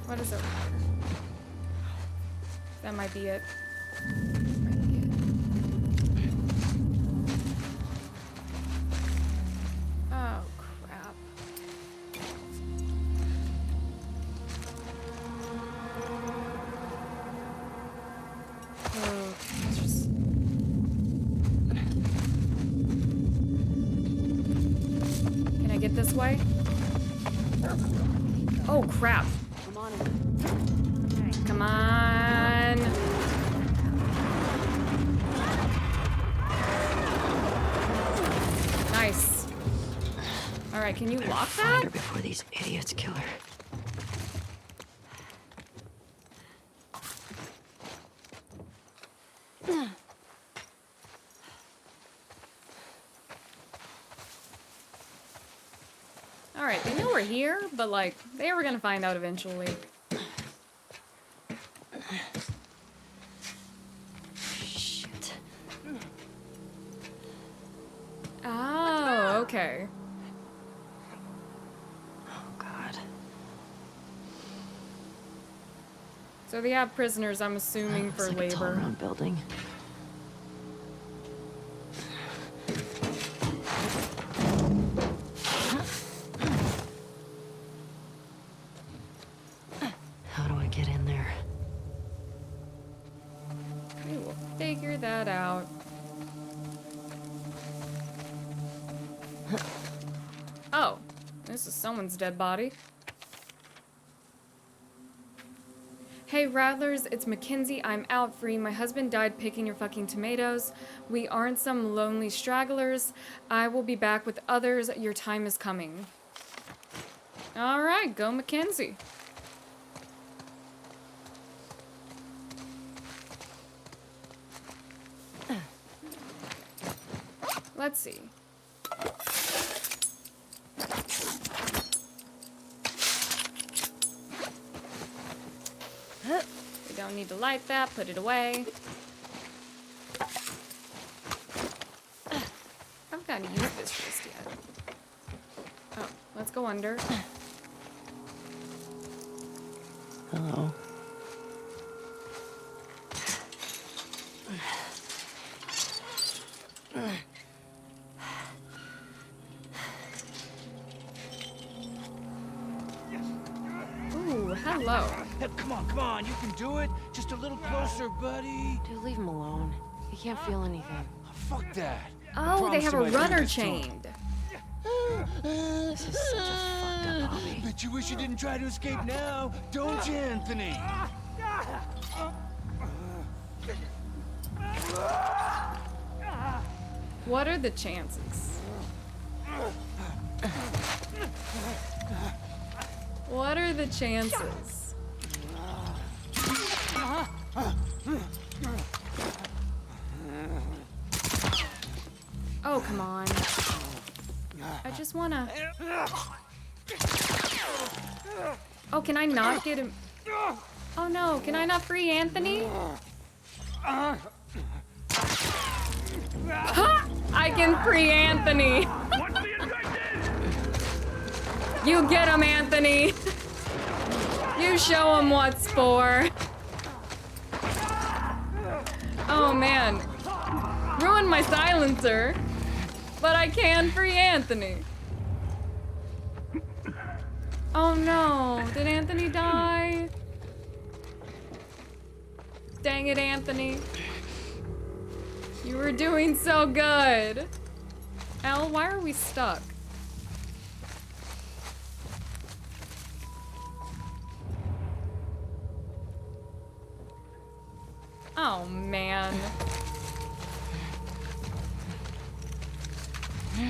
What is over here? That might be it. Might be it. Oh, crap. Oh, let's just... Can I get this way? Oh, crap. I'm on it. Come on. Nice. All right, can you lock Find that? her before these idiots kill her. All right, they know we're here, but like they were gonna find out eventually. Shit. Oh, okay. Oh, God. So they have prisoners, I'm assuming, for Looks like a tall, labor. round building. How do I get in there? We will figure that out. Oh, this is someone's dead body. Hey Rattlers, it's Mackenzie. I'm out free. My husband died picking your fucking tomatoes. We aren't some lonely stragglers. I will be back with others. Your time is coming. Alright, go Mackenzie. Let's see. We don't need to light that, put it away. I've got to use this just yet. Oh, let's go under. Hello. Ooh, hello. Hey, come on, you can do it. Just a little closer, buddy. Dude, leave him alone. He can't feel anything. Fuck that. Oh, they promise have you a my runner fingers to him. chained. This is such a fucked up hobby. Bet you wish you didn't try to escape now, don't you, Anthony? What are the chances? What are the chances? Oh, come on. I just wanna... Oh, can I not get him? Oh no, can I not free Anthony? Ha! I can free Anthony! You get him, Anthony! You show him what's for. Oh man. Ruined my silencer. But I can free Anthony. Oh no, did Anthony die? Dang it, Anthony. You were doing so good. Elle, why are we stuck? Oh man.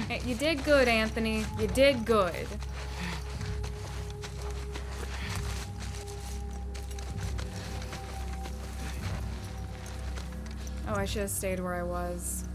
Hey, you did good, Anthony. You did good. Oh, I should have stayed where I was.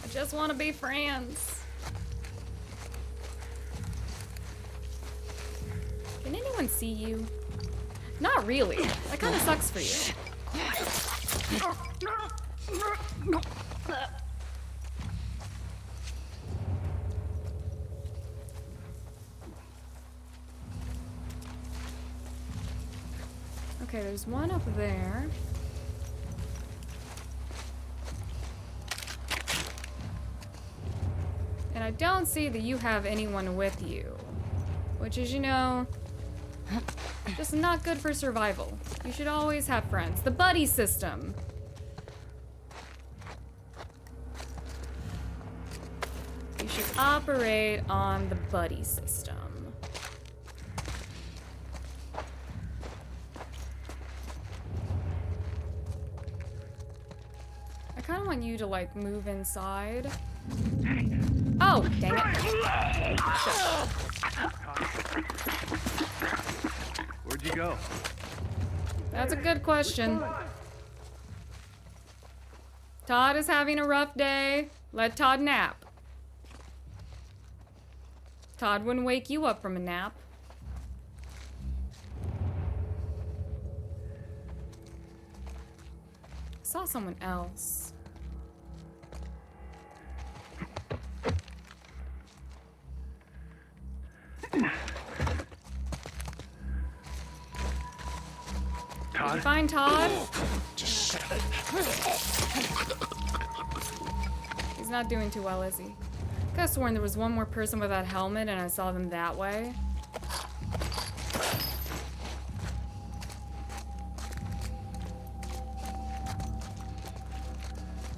I just want to be friends. Can anyone see you? Not really. That kind of sucks for you. Okay, there's one up there. And I don't see that you have anyone with you. Which is, you know, just not good for survival. You should always have friends. The buddy system. You should operate on the buddy system. I kind of want you to, like, move inside. Oh, dang it. Where'd you go? That's a good question. Todd is having a rough day. Let Todd nap. Todd wouldn't wake you up from a nap. I saw someone else. Did you find Todd? He's not doing too well, is he? Could have sworn there was one more person with that helmet and I saw them that way.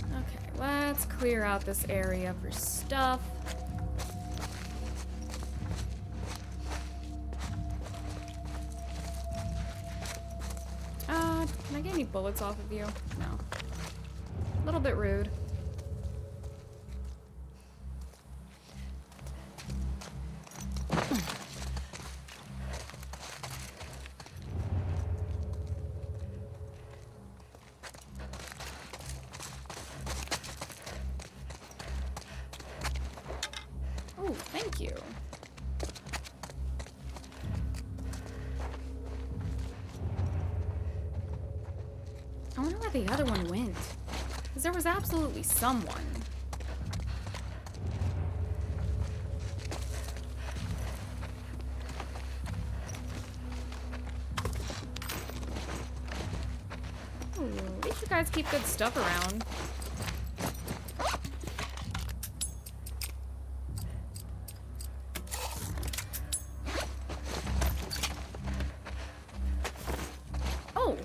Okay, let's clear out this area for stuff. Can I get any bullets off of you? No. A little bit rude. Oh, thank you. I wonder where the other one went. Because there was absolutely someone. Ooh, least you guys keep good stuff around. Oh!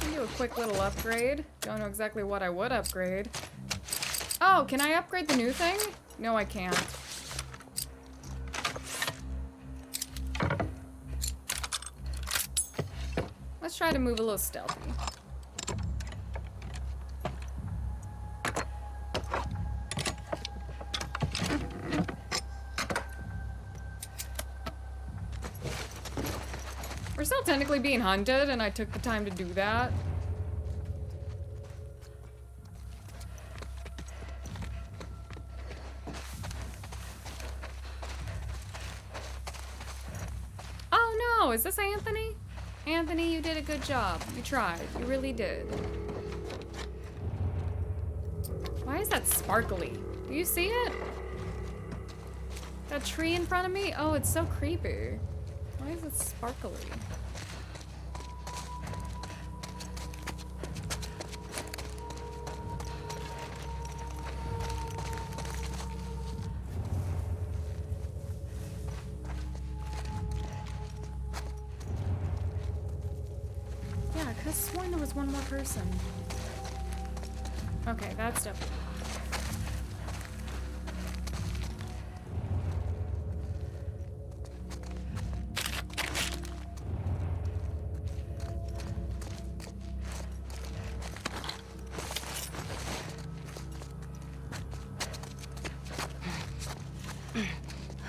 Can do a quick little upgrade. Don't know exactly what I would upgrade. Oh, can I upgrade the new thing? No, I can't. Let's try to move a little stealthy. We're still technically being hunted, and I took the time to do that. Oh no, is this Anthony? Anthony, you did a good job. You tried. You really did. Why is that sparkly? Do you see it? That tree in front of me? Oh, it's so creepy. Why is it sparkly? Yeah, I could've sworn there was one more person. Okay, that's definitely.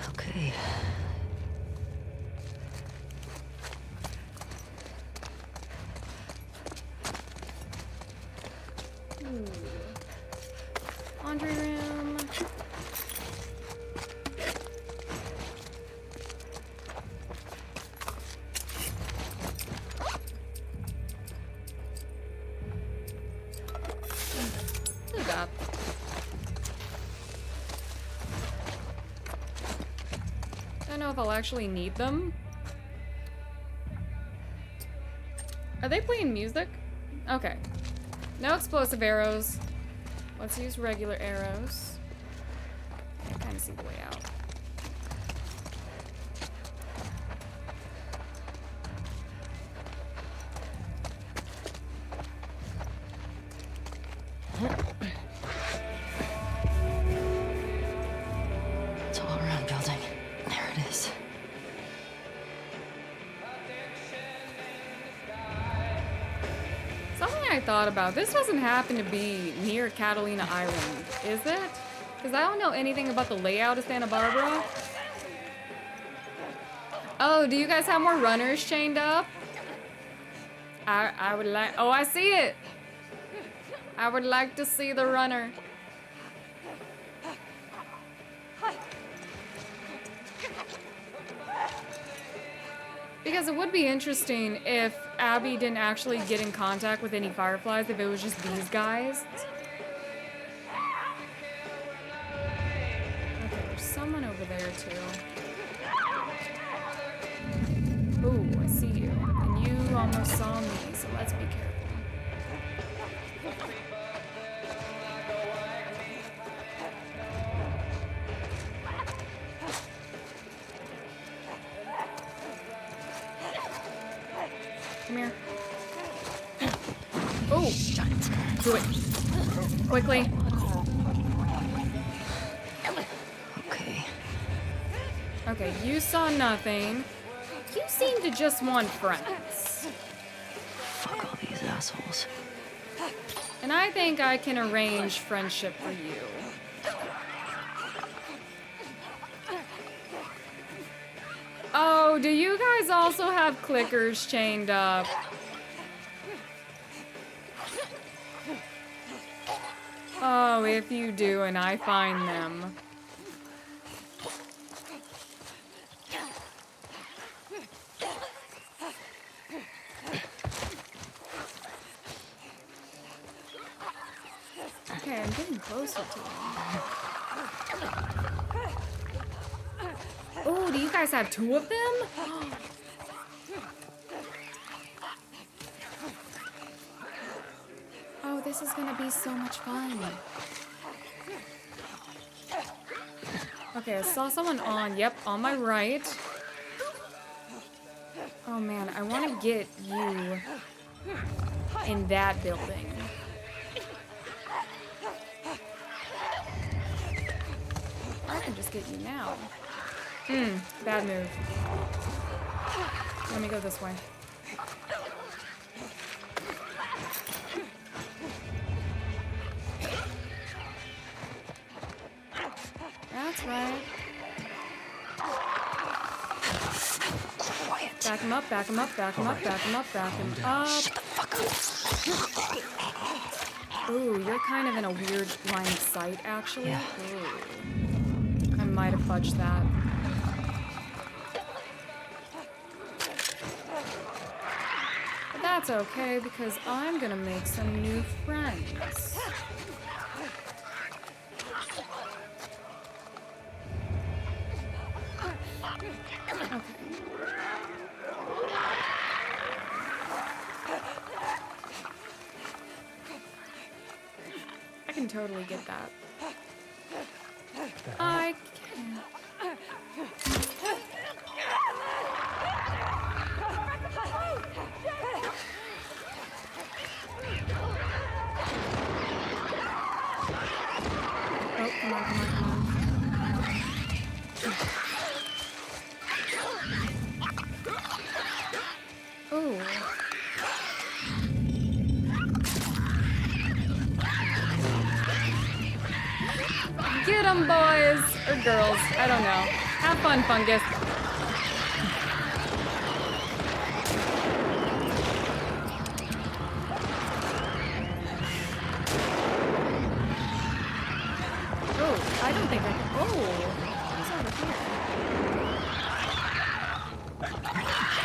Okay. Laundry room. Look at that. Don't know if I'll actually need them. Are they playing music? Okay. No explosive arrows. Let's use regular arrows. I kind of see the way out. It's all around building. There it is. Something I thought about. This doesn't happen to be near Catalina Island, is it? Because I don't know anything about the layout of Santa Barbara. Oh, do you guys have more runners chained up? I would like... Oh, I see it! I would like to see the runner. Because it would be interesting if Abby didn't actually get in contact with any fireflies, if it was just these guys. Okay, there's someone over there too. Ooh, I see you. And you almost saw me, so let's be careful. Come here. Oh! Do it. Quickly. Okay. Okay, you saw nothing. You seem to just want friends. Fuck all these assholes. And I think I can arrange friendship for you. Oh, do you guys also have clickers chained up? Oh, if you do and I find them. Okay, I'm getting closer to them. Oh, do you guys have two of them? this is gonna be so much fun. Okay, I saw someone on. Yep, on my right. Oh man, I want to get you in that building. I can just get you now. Bad move. Let me go this way. That's right. Quiet. Back him up, back him up, back him up, back him up, back him up. Shut the fuck up. Ooh, you're kind of in a weird line of sight, actually. Yeah. Ooh. I might have fudged that. But that's okay, because I'm gonna make some new friends. Okay. I can totally get that. I can. Oh, come on, come on, come on. Oh. Get 'em, boys! Or girls. I don't know. Have fun, Fungus. Oh, I don't think I can. Oh, who's over here?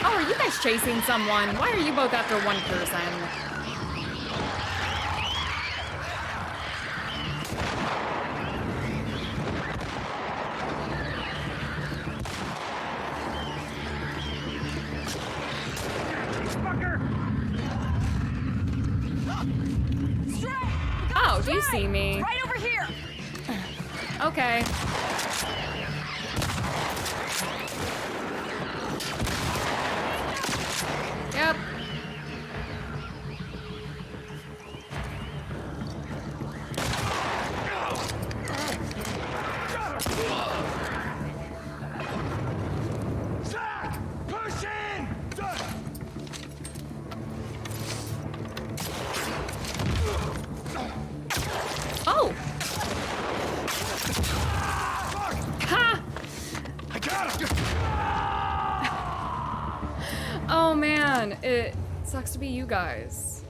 Oh, are you guys chasing someone? Why are you both after one person? Oh, do you see me? Right over here! Okay. Yep. Zach! Push in! Oh! Ha! I got him! Oh man, it sucks to be you guys.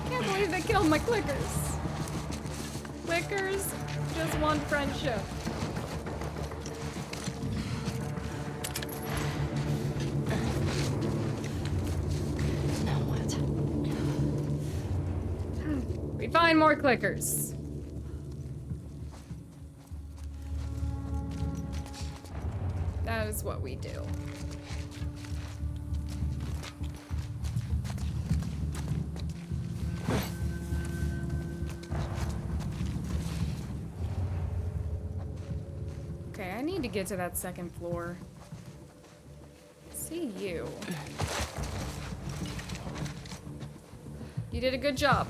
Can't believe they killed my clickers. Clickers just want friendship. Now what? We find more clickers. That is what we do. Okay, I need to get to that second floor. See you. You did a good job.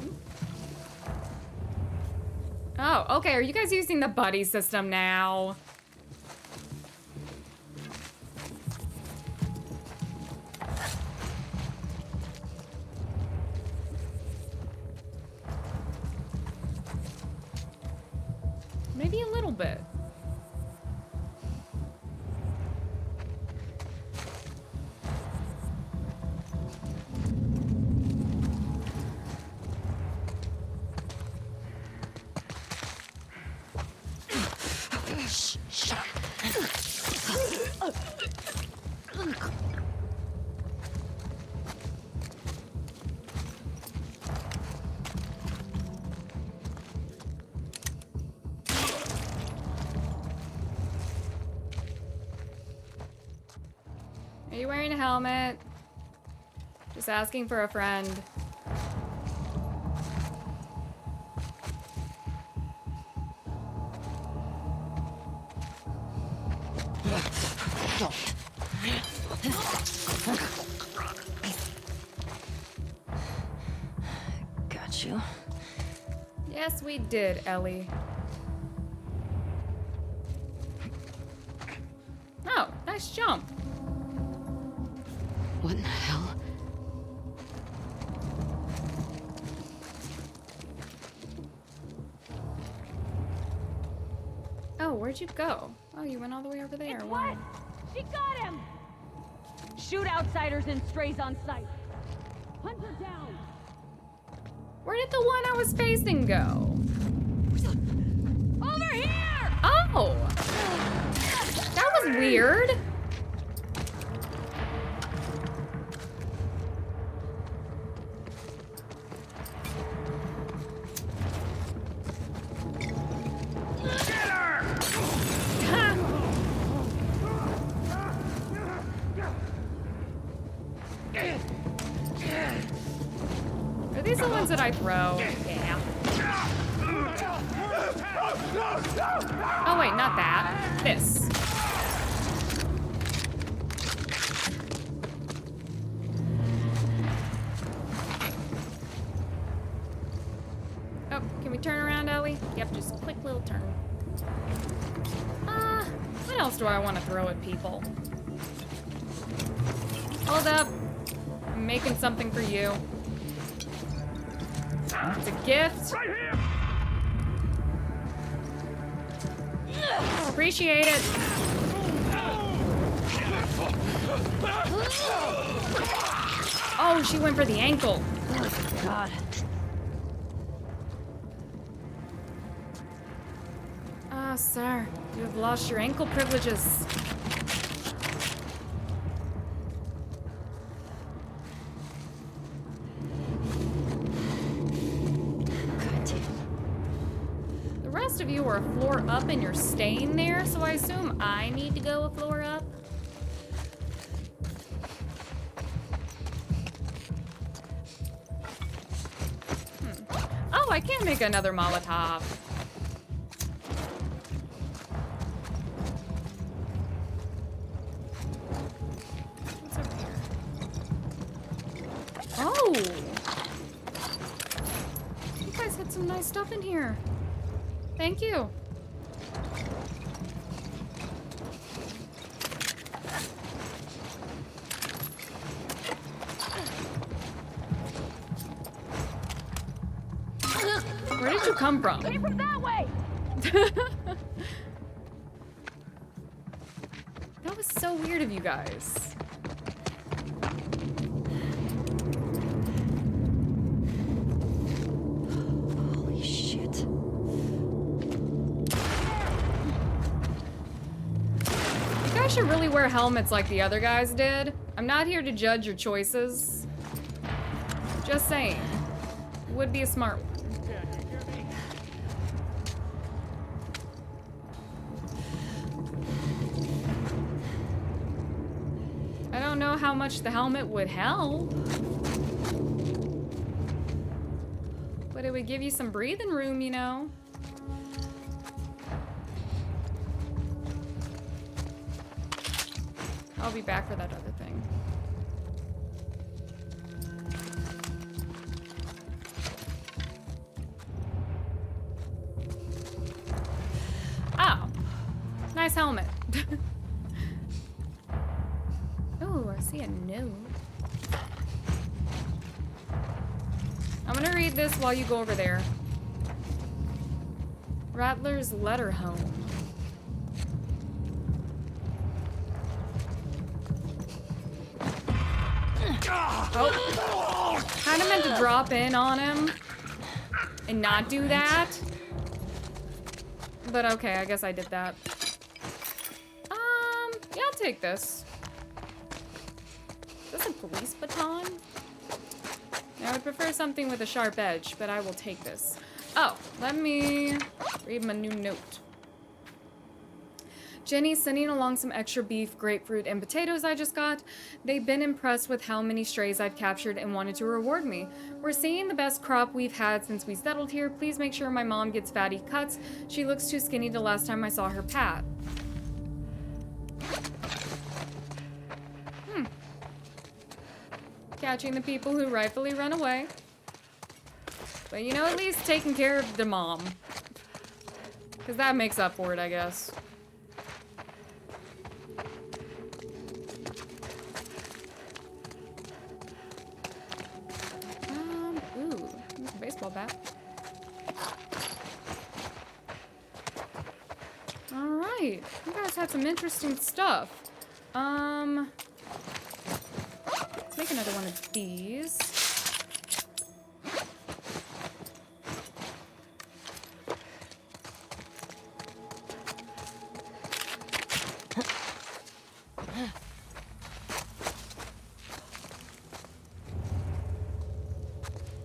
Oh, okay. Are you guys using the buddy system now? Maybe a little bit. Are you wearing a helmet? Just asking for a friend. Got you. Yes, we did, Ellie. Oh, nice jump. What in the hell? Oh, where'd you go? Oh, you went all the way over there. Wow. She got him! Shoot outsiders and strays on sight. Hunt her down! Where did the one I was facing go? Over here! Oh! That was weird. Are these the ones that I throw? Yeah. Oh wait, not that. This. Oh, can we turn around, Ellie? Yep, just a quick little turn. What else do I want to throw at people? Hold up. I'm making something for you. It's a gift. Right here! Appreciate it. Oh, she went for the ankle. Oh, God. Ah, sir, you have lost your ankle privileges. The rest of you are a floor up and you're staying there, so I assume I need to go a floor up. Oh, I can make another Molotov. What's over here? Oh! You guys had some nice stuff in here. Thank you. Where did you come from? Came from that way! That was so weird of you guys. Holy shit. You guys should really wear helmets like the other guys did. I'm not here to judge your choices. Just saying. Would be a smart one. I don't know how much the helmet would help. But it would give you some breathing room, you know. I'll be back for that other thing. Oh, nice helmet. Oh, I see a note. I'm gonna read this while you go over there. Rattlers letter home. Oh, kind of meant to drop in on him and not do that. But okay, I guess I did that. Yeah, I'll take this. Is this a police baton? I would prefer something with a sharp edge, but I will take this. Oh, let me read my new note. Jenny's sending along some extra beef, grapefruit, and potatoes I just got. They've been impressed with how many strays I've captured and wanted to reward me. We're seeing the best crop we've had since we settled here. Please make sure my mom gets fatty cuts. She looks too skinny the last time I saw her pat. Catching the people who rightfully run away. But you know, at least taking care of the mom. Because that makes up for it, I guess. Ooh, there's a baseball bat. Alright, you guys had some interesting stuff. Let's make another one of these.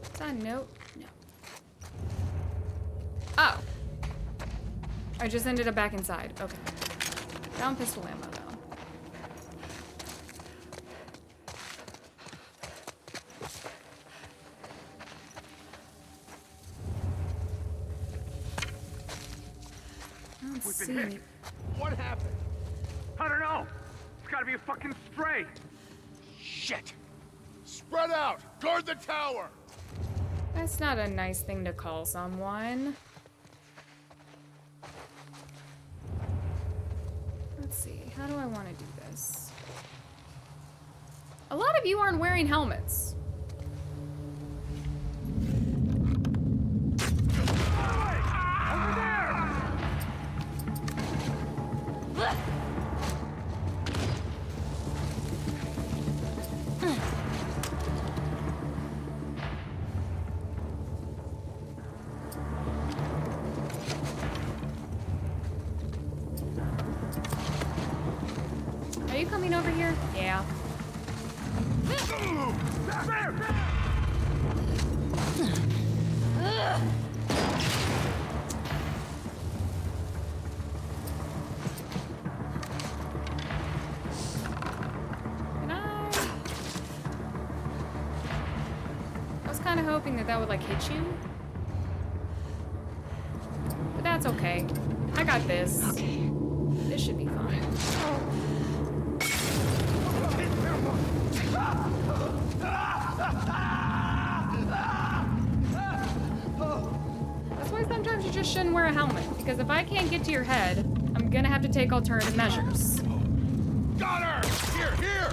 Is that a note? No. Oh. I just ended up back inside. Okay. Found pistol ammo, though. I don't see any. What happened? I don't know. It's gotta be a fucking stray. Shit! Spread out! Guard the tower! That's not a nice thing to call someone. Let's see. How do I want to do this? A lot of you aren't wearing helmets. Over there! Are you coming over here? Yeah. Can I was kind of hoping that would like hit you. But that's okay. I got this. This should be fine. That's why sometimes you just shouldn't wear a helmet, because if I can't get to your head, I'm gonna have to take alternative measures. Got her! Here, here!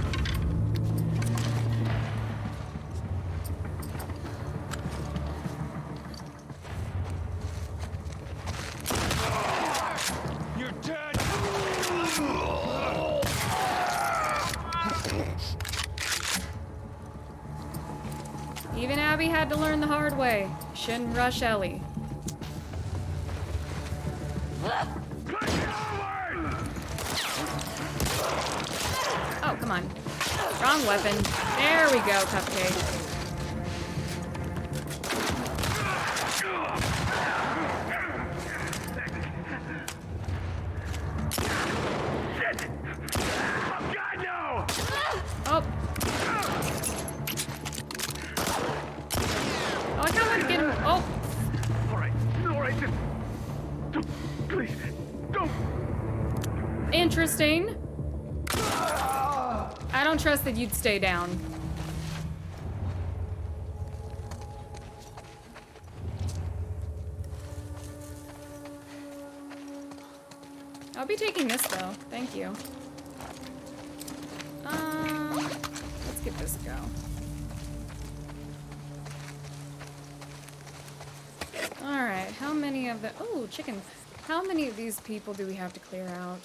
You're dead! Even Abby had to learn the hard way. Shouldn't rush Ellie. Oh, come on. Wrong weapon. There we go, Cupcake. Oh, God, no! Oh. Oh, I kind of get him. Oh. All right, just... Please, don't... Interesting. I don't trust that you'd stay down. I'll be taking this though. Thank you. Let's give this a go. Alright, how many of the... Oh, chicken. How many of these people do we have to clear out?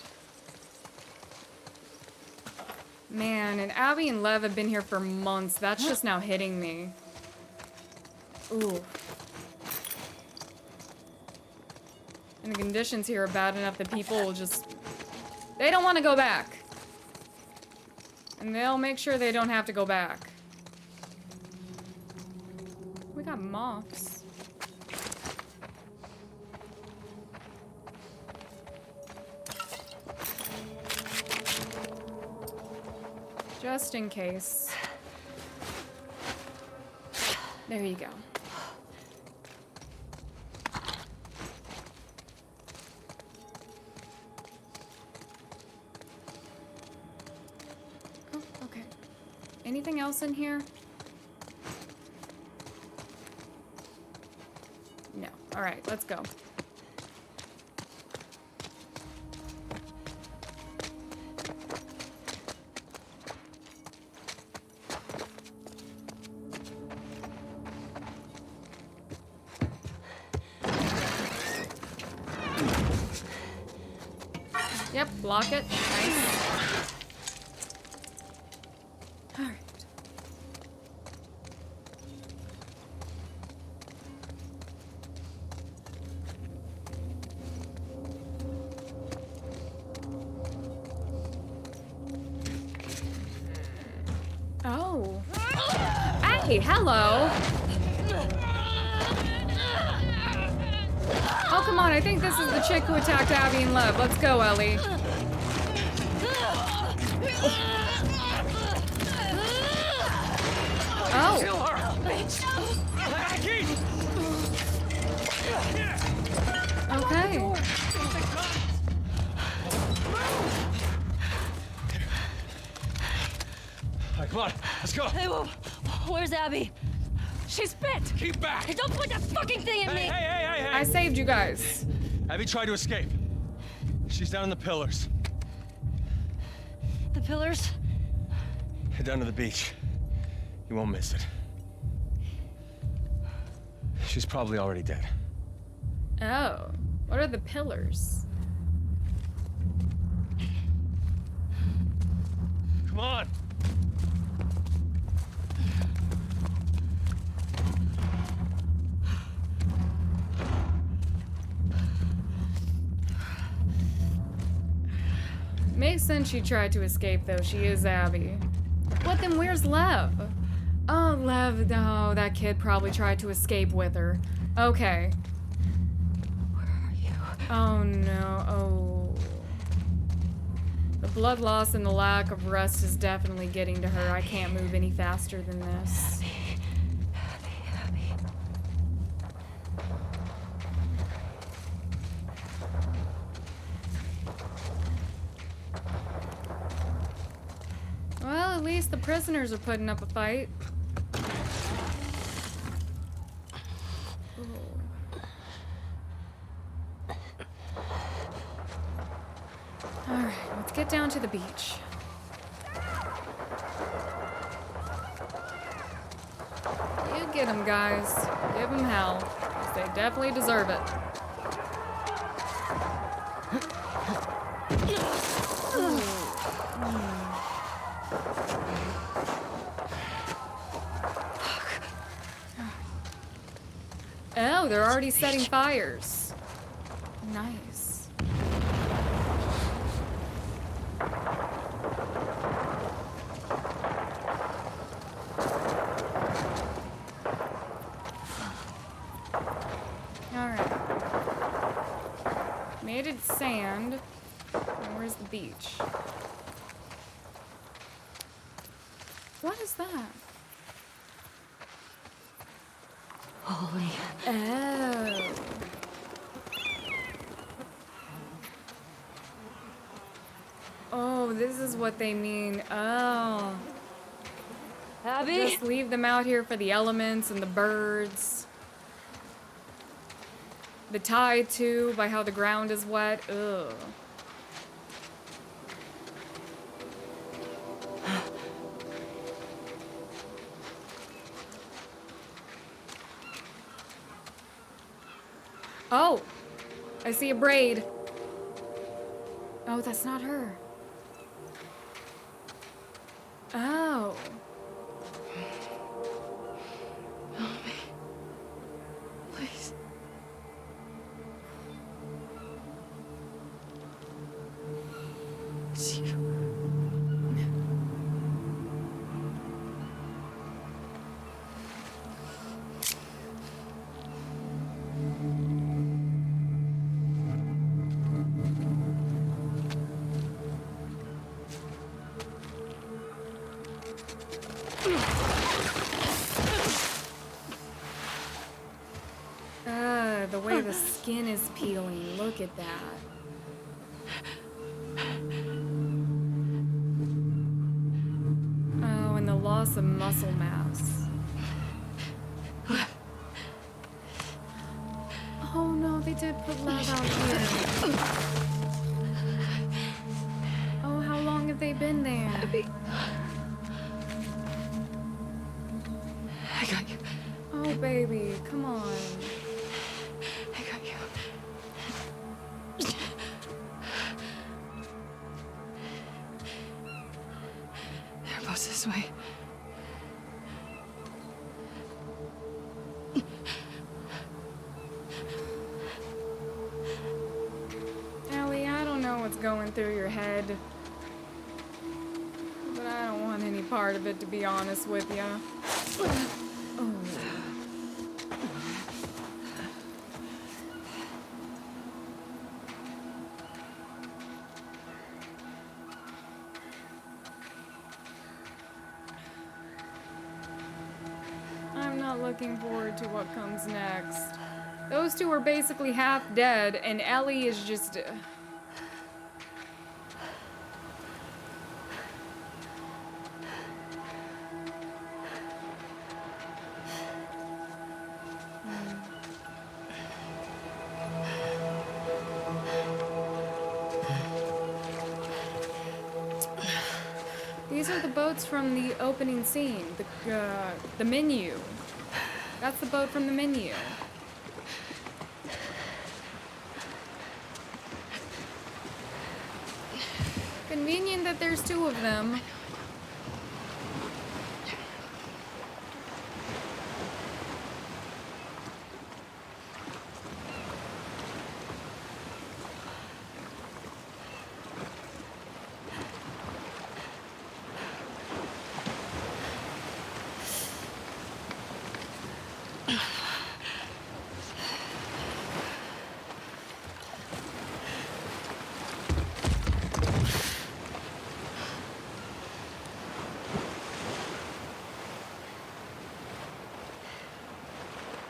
Man, and Abby and Lev have been here for months. That's just now hitting me. Ooh. And the conditions here are bad enough that people will just... They don't want to go back. And they'll make sure they don't have to go back. We got moths. Just in case. There you go. Oh, okay. Anything else in here? No. All right, let's go. Yep, block it. Nice. All right. Oh. Hey, hello. Oh, come on. I think this is the chick who attacked Abby and Lev. Let's go, Ellie. Oh. Kill her! Okay. All right, come on, let's go. Hey, where's Abby? She's bit! Keep back! Hey, don't put that fucking thing in me! Hey! I saved you guys. Abby tried to escape. She's down in the pillars. The pillars? Head down to the beach. You won't miss it. She's probably already dead. Oh. What are the pillars? Come on! Makes sense she tried to escape, though. She is Abby. What then? Where's Lev? Oh, Lev. No, that kid probably tried to escape with her. Okay. Where are you? Oh, no. Oh. The blood loss and the lack of rest is definitely getting to her. I can't move any faster than this. Abby. Well, at least the prisoners are putting up a fight. Alright, let's get down to the beach. You get them, guys. Give them hell. 'Cause they definitely deserve it. Oh, they're already setting fires. Nice. Alright. Made it sand. And where's the beach? What is that? Holy. Oh. Oh, this is what they mean. Oh. Abby? Just leave them out here for the elements and the birds. The tide, too, by how the ground is wet. Ugh. Oh! I see a braid. Oh, that's not her. Oh. Help me. Please. It's you. skin is peeling. Look at that. Oh, and the loss of muscle mass. Oh no, they did put love out here. Oh, how long have they been there? Abby. I got you. Oh, baby, come on. I got you. They're both this way. Ellie, I don't know what's going through your head, but I don't want any part of it, to be honest with you. Oh. I'm not looking forward to what comes next. Those two are basically half dead, and Ellie is just... These are the boats from the opening scene, the menu. That's the boat from the menu. Convenient that there's two of them.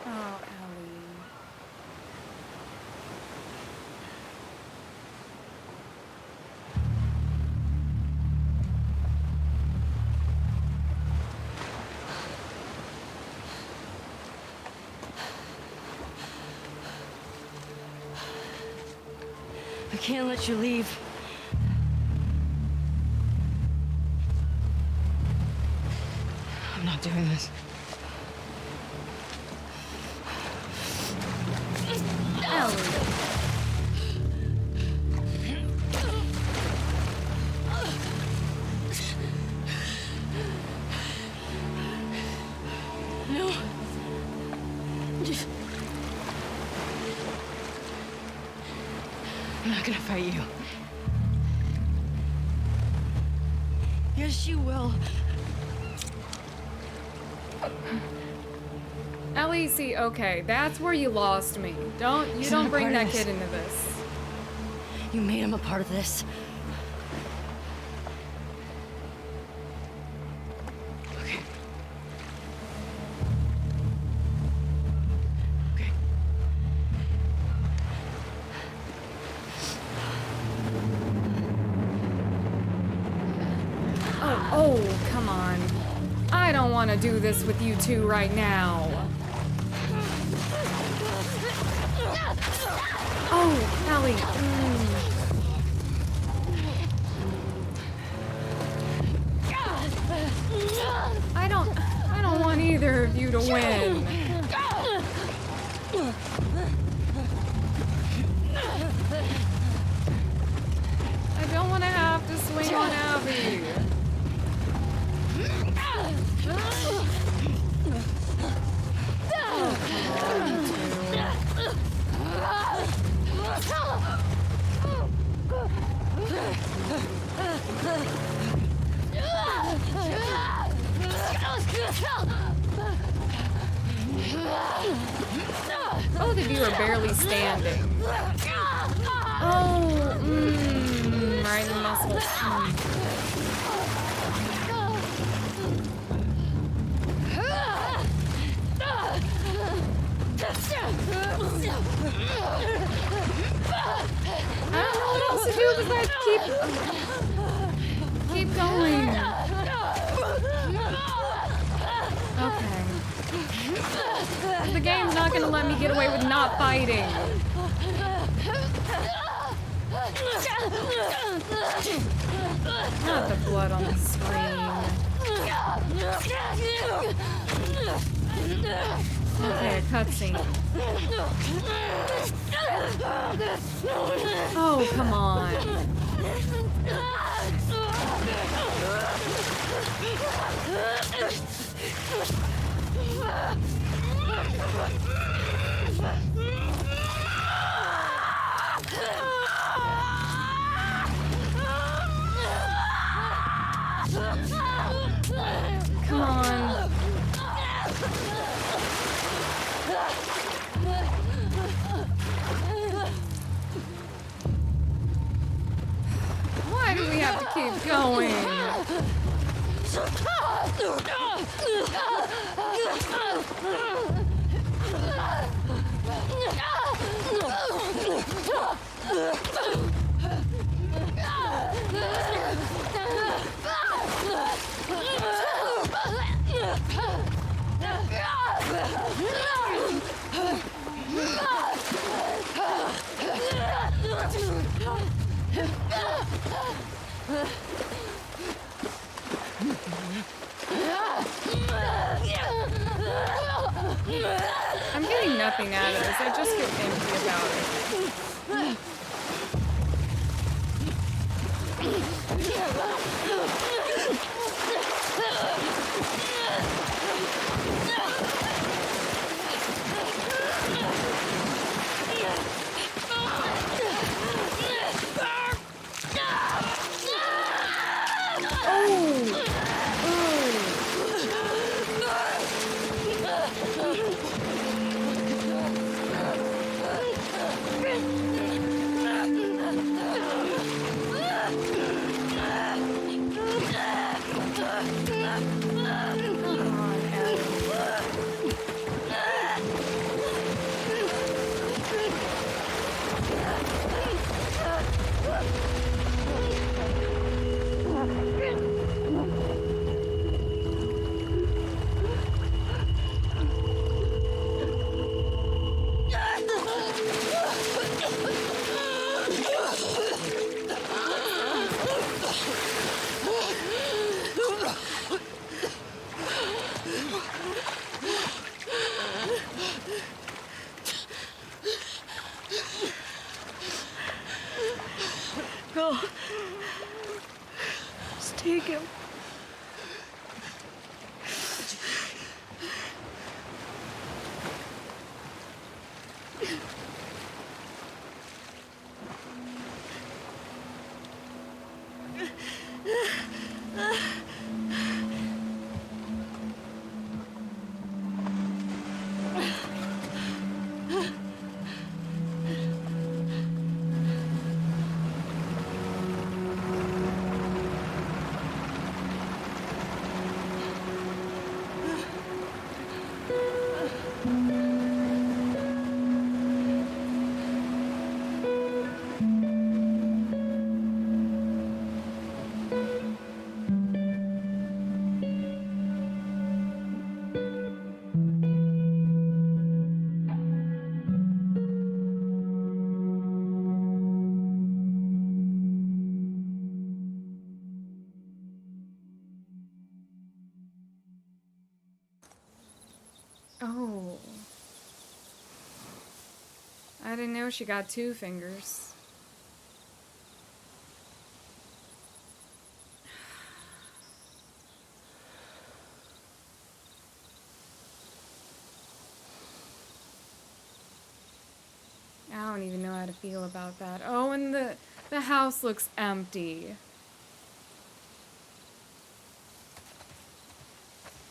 Oh, Ellie. I can't let you leave. I'm not doing this. No. I'm not gonna fight you. Yes, you will. Ellie, see, okay, that's where you lost me. You don't not a bring part of that this. kid into this. You made him a part of this. Okay. Okay. Oh, come on. I don't want to do this with you two right now. Oh, Ellie. I don't want either of you to win. I don't want to have to swing on Abby. Both of you are barely standing. Oh, right in the muscles. I don't know what else to do besides keep going. Okay. The game's not gonna let me get away with not fighting. Not the blood on the screen. Okay, a cutscene. Oh, come on. Come on. Why do we have to keep going? I'm getting nothing out of this. I just feel empty about it. Go. Just take him. Oh. I didn't know she got 2 fingers. I don't even know how to feel about that. Oh, and the house looks empty.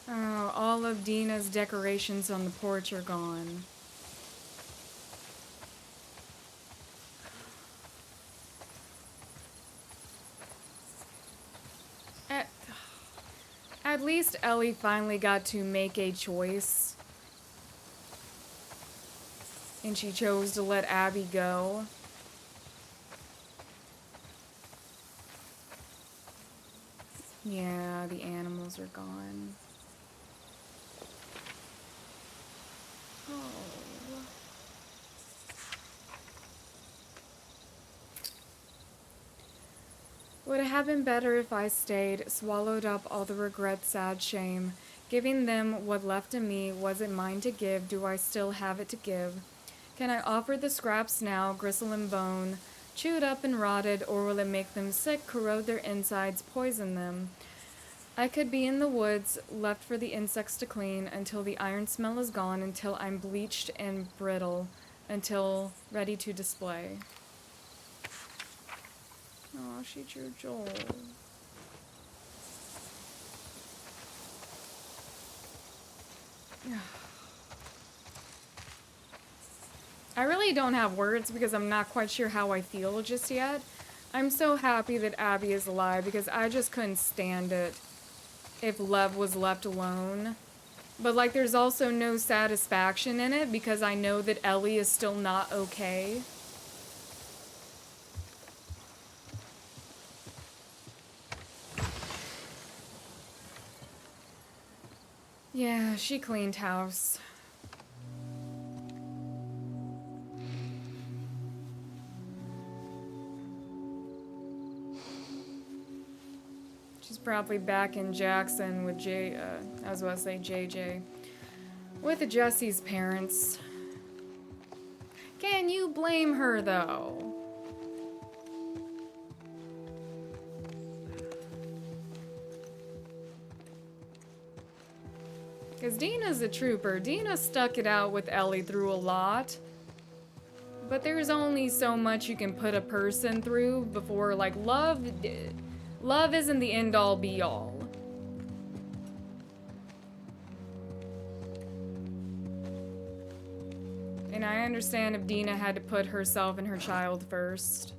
Oh, all of Dina's decorations on the porch are gone. At least Ellie finally got to make a choice. And she chose to let Abby go. Yeah, the animals are gone. Oh. Would it have been better if I stayed, swallowed up all the regret, sad shame, giving them what left in me? Was it mine to give? Do I still have it to give? Can I offer the scraps now, gristle and bone, chewed up and rotted, or will it make them sick, corrode their insides, poison them? I could be in the woods, left for the insects to clean, until the iron smell is gone, until I'm bleached and brittle, until ready to display. Oh, she drew Joel. I really don't have words because I'm not quite sure how I feel just yet. I'm so happy that Abby is alive because I just couldn't stand it if Lev was left alone. But like there's also no satisfaction in it because I know that Ellie is still not okay. Yeah, she cleaned house. She's probably back in Jackson with I was about to say JJ. With Jesse's parents. Can you blame her though? Because Dina's a trooper. Dina stuck it out with Ellie through a lot. But there's only so much you can put a person through before, like, love isn't the end-all be-all. And I understand if Dina had to put herself and her child first.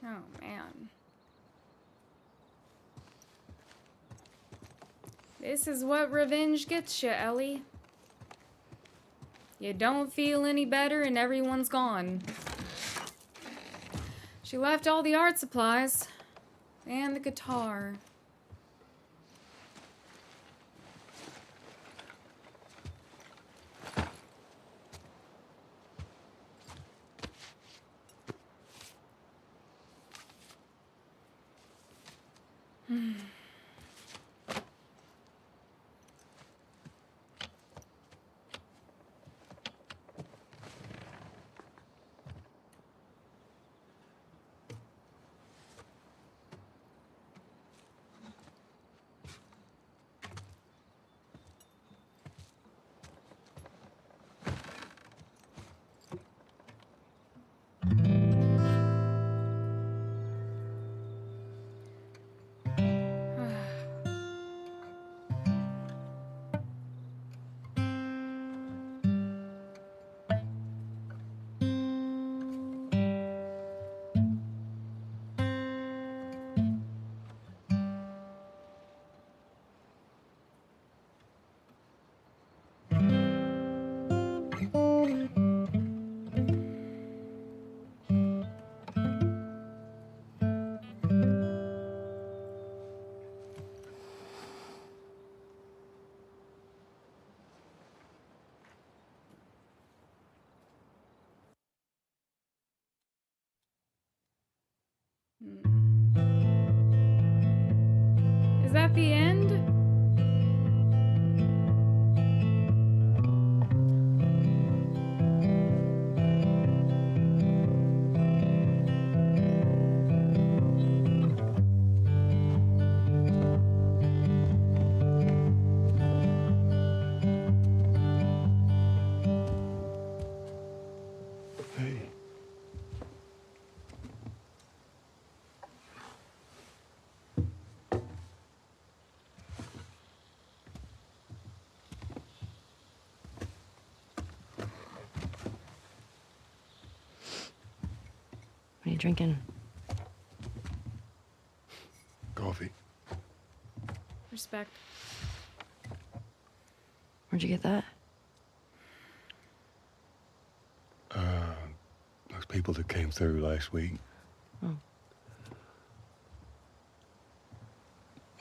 Oh, man. This is what revenge gets you, Ellie. You don't feel any better and everyone's gone. She left all the art supplies. And the guitar. Is that the end? Hey. drinking? Coffee. Respect. Where'd you get that? Those people that came through last week. Oh.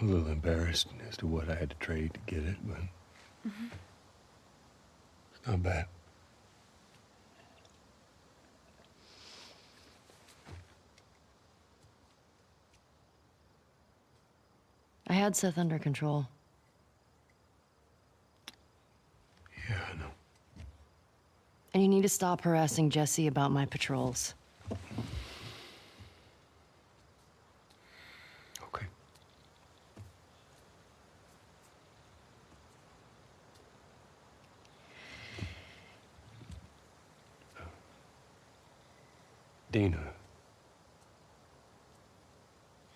A little embarrassed as to what I had to trade to get it, but it's not bad. I had Seth under control. Yeah, I know. And you need to stop harassing Jesse about my patrols. Okay. Dina.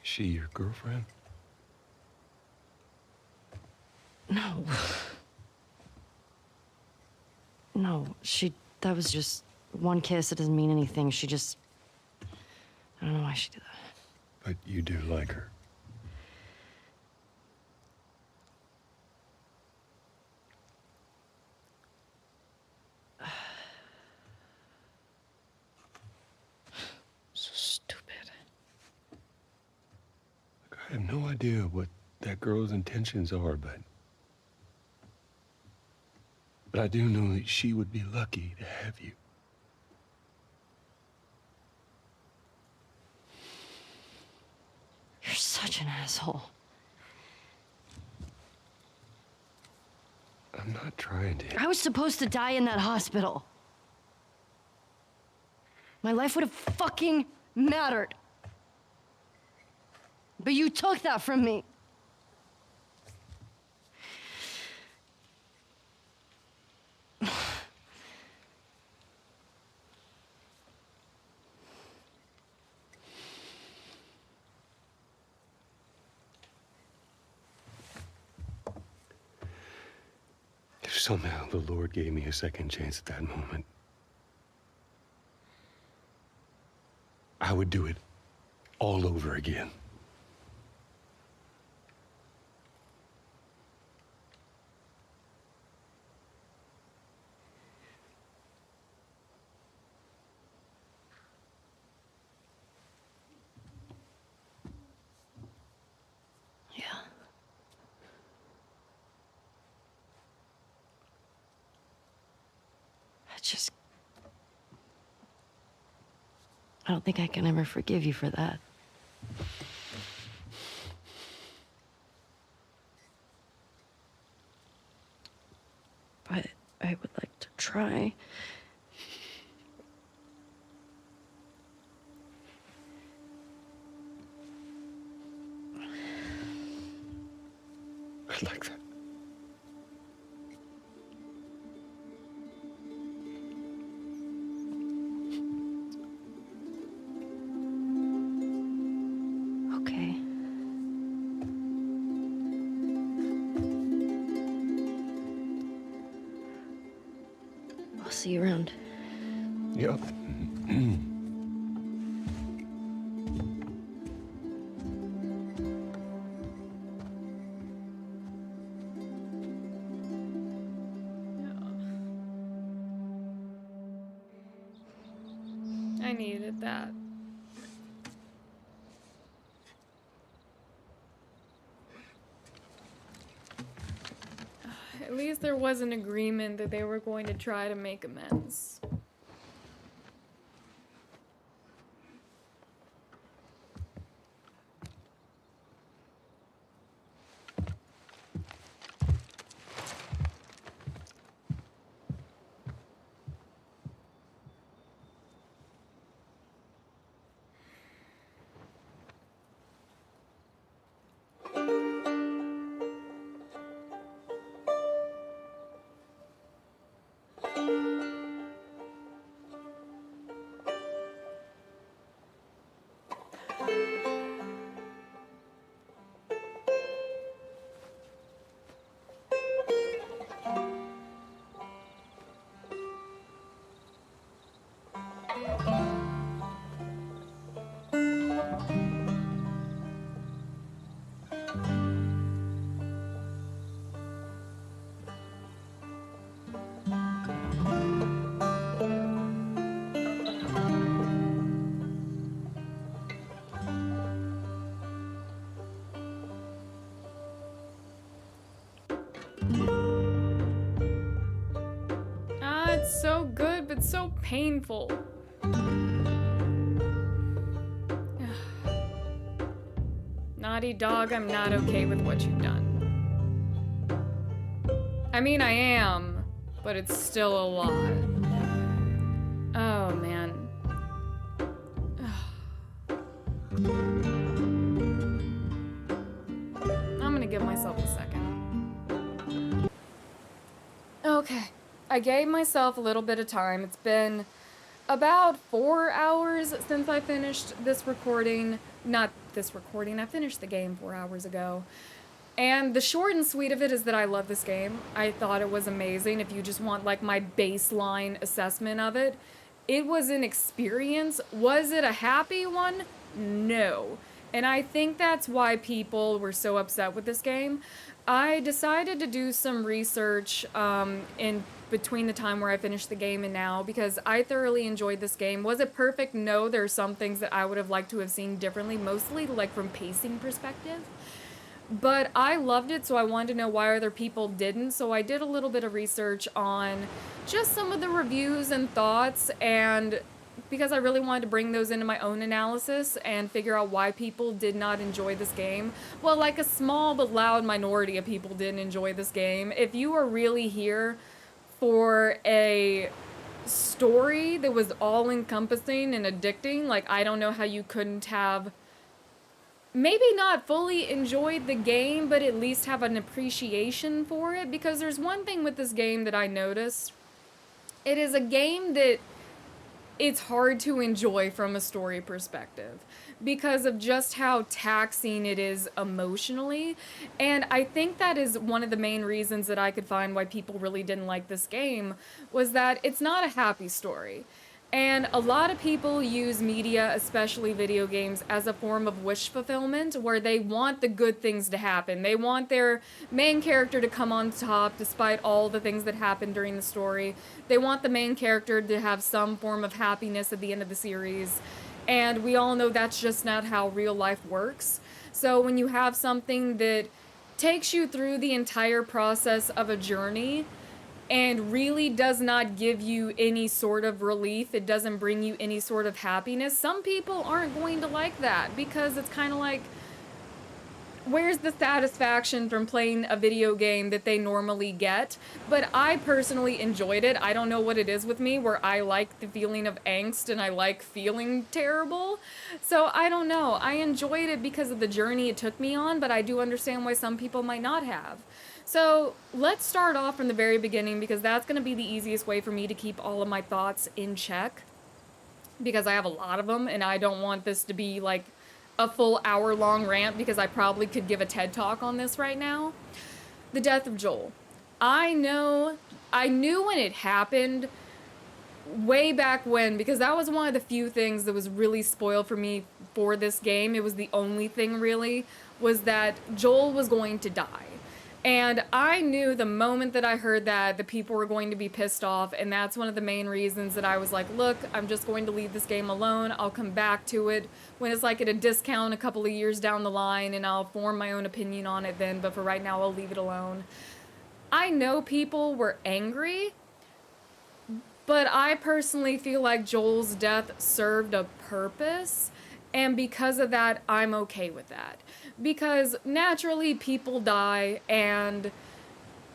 Is she your girlfriend? No. No, that was just one kiss. It doesn't mean anything. She just, I don't know why she did that. But you do like her. So stupid. I have no idea what that girl's intentions are, but I do know that she would be lucky to have you. You're such an asshole. I'm not trying to. I was supposed to die in that hospital. My life would have fucking mattered. But you took that from me. If somehow the Lord gave me a second chance at that moment, I would do it all over again. Yeah. I don't think I can ever forgive you for that. But I would like to try. I'd like that. Okay. I'll see you around. Yep. I needed that. At least there was an agreement that they were going to try to make amends. so good, but so painful. Naughty Dog, I'm not okay with what you've done. I mean, I am, but it's still a lot. Oh, man. I'm gonna give myself a second. Okay, I gave myself a little bit of time. It's been about 4 hours since I finished this recording. Not this recording, I finished the game 4 hours ago. And the short and sweet of it is that I love this game. I thought it was amazing. If you just want like my baseline assessment of it, it was an experience. Was it a happy one? No. And I think that's why people were so upset with this game. I decided to do some research in between the time where I finished the game and now, because I thoroughly enjoyed this game. Was it perfect? No, there are some things that I would have liked to have seen differently, mostly like from pacing perspective. But I loved it, so I wanted to know why other people didn't. So I did a little bit of research on just some of the reviews and thoughts, and because I really wanted to bring those into my own analysis and figure out why people did not enjoy this game. Well, like a small but loud minority of people didn't enjoy this game. If you are really here for a story that was all-encompassing and addicting, like, I don't know how you couldn't have maybe not fully enjoyed the game, but at least have an appreciation for it. Because there's one thing with this game that I noticed. It is a game that it's hard to enjoy from a story perspective because of just how taxing it is emotionally. And I think that is one of the main reasons that I could find why people really didn't like this game, was that it's not a happy story. And a lot of people use media, especially video games, as a form of wish fulfillment, where they want the good things to happen. They want their main character to come on top despite all the things that happen during the story. They want the main character to have some form of happiness at the end of the series. And we all know that's just not how real life works. So when you have something that takes you through the entire process of a journey and really does not give you any sort of relief, it doesn't bring you any sort of happiness, some people aren't going to like that, because it's kind of like, where's the satisfaction from playing a video game that they normally get? But I personally enjoyed it. I don't know what it is with me where I like the feeling of angst and I like feeling terrible. So I don't know. I enjoyed it because of the journey it took me on, but I do understand why some people might not have. So let's start off from the very beginning, because that's going to be the easiest way for me to keep all of my thoughts in check, because I have a lot of them and I don't want this to be like a full hour-long rant, because I probably could give a TED Talk on this right now. The death of Joel. I knew when it happened way back when, because that was one of the few things that was really spoiled for me for this game. It was the only thing really, was that Joel was going to die. And I knew the moment that I heard that the people were going to be pissed off, and that's one of the main reasons that I was like, look, I'm just going to leave this game alone. I'll come back to it when it's like at a discount a couple of years down the line, and I'll form my own opinion on it then, but for right now, I'll leave it alone. I know people were angry, but I personally feel like Joel's death served a purpose, and because of that, I'm okay with that. Because naturally people die, and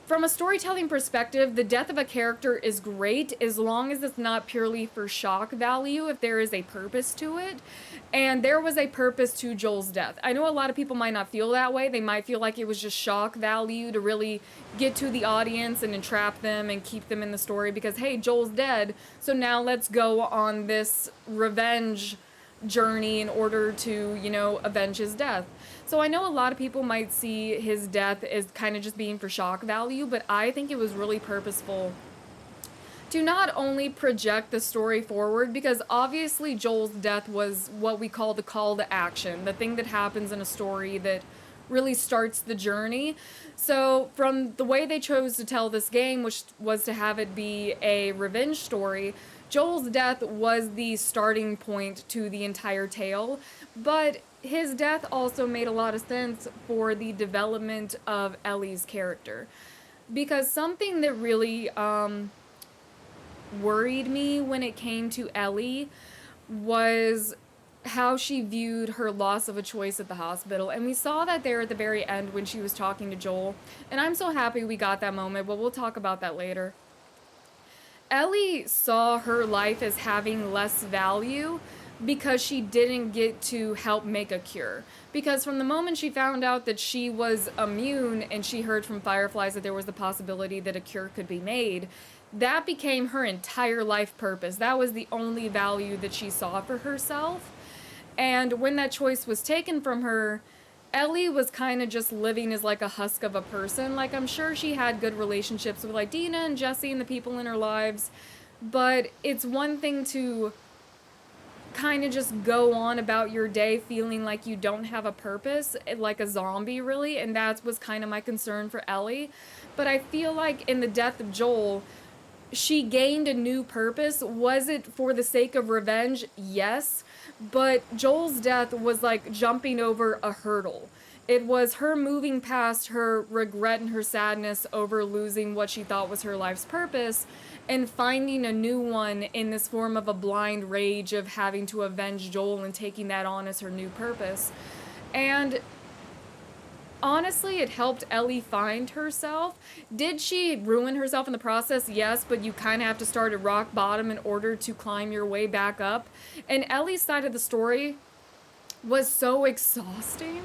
from a storytelling perspective, the death of a character is great as long as it's not purely for shock value, if there is a purpose to it. And there was a purpose to Joel's death. I know a lot of people might not feel that way. They might feel like it was just shock value to really get to the audience and entrap them and keep them in the story because, hey, Joel's dead, so now let's go on this revenge journey in order to, you know, avenge his death. So I know a lot of people might see his death as kind of just being for shock value, but I think it was really purposeful to not only project the story forward, because obviously Joel's death was what we call the call to action, the thing that happens in a story that really starts the journey. So from the way they chose to tell this game, which was to have it be a revenge story, Joel's death was the starting point to the entire tale, but his death also made a lot of sense for the development of Ellie's character. Because something that really worried me when it came to Ellie was how she viewed her loss of a choice at the hospital. And we saw that there at the very end when she was talking to Joel. And I'm so happy we got that moment, but we'll talk about that later. Ellie saw her life as having less value because she didn't get to help make a cure. Because from the moment she found out that she was immune and she heard from Fireflies that there was the possibility that a cure could be made, that became her entire life purpose. That was the only value that she saw for herself. And when that choice was taken from her, Ellie was kind of just living as like a husk of a person. Like, I'm sure she had good relationships with like Dina and Jesse and the people in her lives, but it's one thing to kind of just go on about your day feeling like you don't have a purpose, like a zombie really, and that was kind of my concern for Ellie. But I feel like in the death of Joel, she gained a new purpose. Was it for the sake of revenge? Yes. But Joel's death was like jumping over a hurdle. It was her moving past her regret and her sadness over losing what she thought was her life's purpose and finding a new one in this form of a blind rage of having to avenge Joel and taking that on as her new purpose. And honestly, it helped Ellie find herself. Did she ruin herself in the process? Yes, but you kind of have to start at rock bottom in order to climb your way back up. And Ellie's side of the story was so exhausting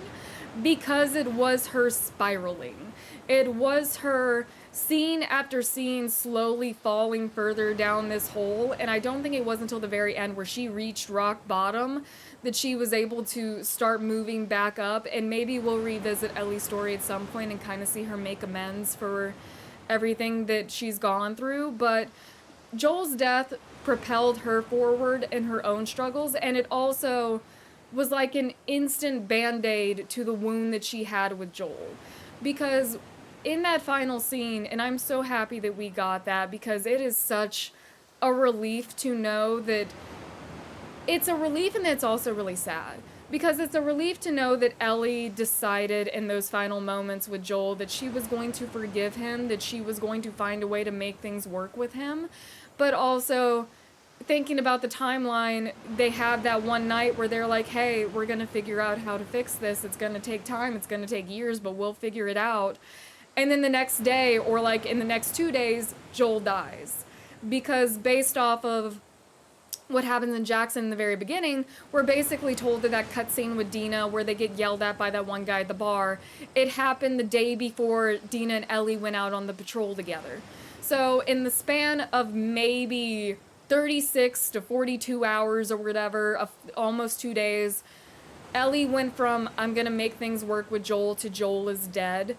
because it was her spiraling. It was her scene after scene slowly falling further down this hole. And I don't think it was until the very end where she reached rock bottom that she was able to start moving back up. And maybe we'll revisit Ellie's story at some point and kind of see her make amends for everything that she's gone through. But Joel's death propelled her forward in her own struggles, and it also was like an instant band-aid to the wound that she had with Joel. Because in that final scene, and I'm so happy that we got that, because it is such a relief to know that it's a relief, and it's also really sad. Because it's a relief to know that Ellie decided in those final moments with Joel that she was going to forgive him, that she was going to find a way to make things work with him. But also, thinking about the timeline, they have that one night where they're like, hey, we're going to figure out how to fix this. It's going to take time. It's going to take years, but we'll figure it out. And then the next day, or like in the next 2 days, Joel dies. Because based off of what happens in Jackson in the very beginning, we're basically told that that cutscene with Dina where they get yelled at by that one guy at the bar, it happened the day before Dina and Ellie went out on the patrol together. So in the span of maybe 36 to 42 hours or whatever, of almost 2 days, Ellie went from I'm gonna make things work with Joel to Joel is dead.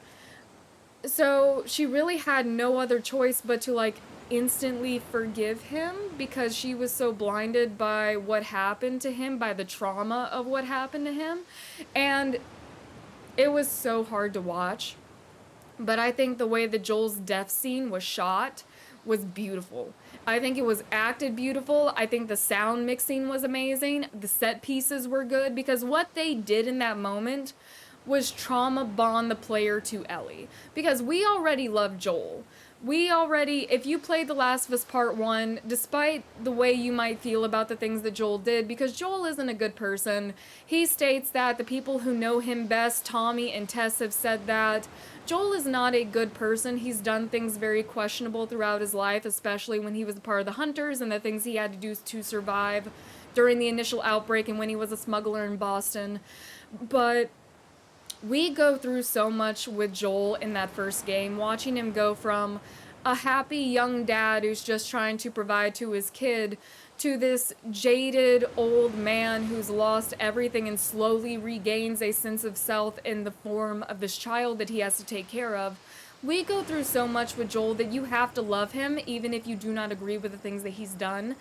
So she really had no other choice but to like instantly forgive him because she was so blinded by what happened to him, by the trauma of what happened to him. And it was so hard to watch. But I think the way that Joel's death scene was shot was beautiful. I think it was acted beautiful. I think the sound mixing was amazing. The set pieces were good because what they did in that moment was trauma bond the player to Ellie. Because we already love Joel. We already, if you played The Last of Us Part 1, despite the way you might feel about the things that Joel did, because Joel isn't a good person, he states that the people who know him best, Tommy and Tess, have said that Joel is not a good person. He's done things very questionable throughout his life, especially when he was a part of the Hunters and the things he had to do to survive during the initial outbreak and when he was a smuggler in Boston. But we go through so much with Joel in that first game, watching him go from a happy young dad who's just trying to provide to his kid to this jaded old man who's lost everything and slowly regains a sense of self in the form of this child that he has to take care of. We go through so much with Joel that you have to love him even if you do not agree with the things that he's done.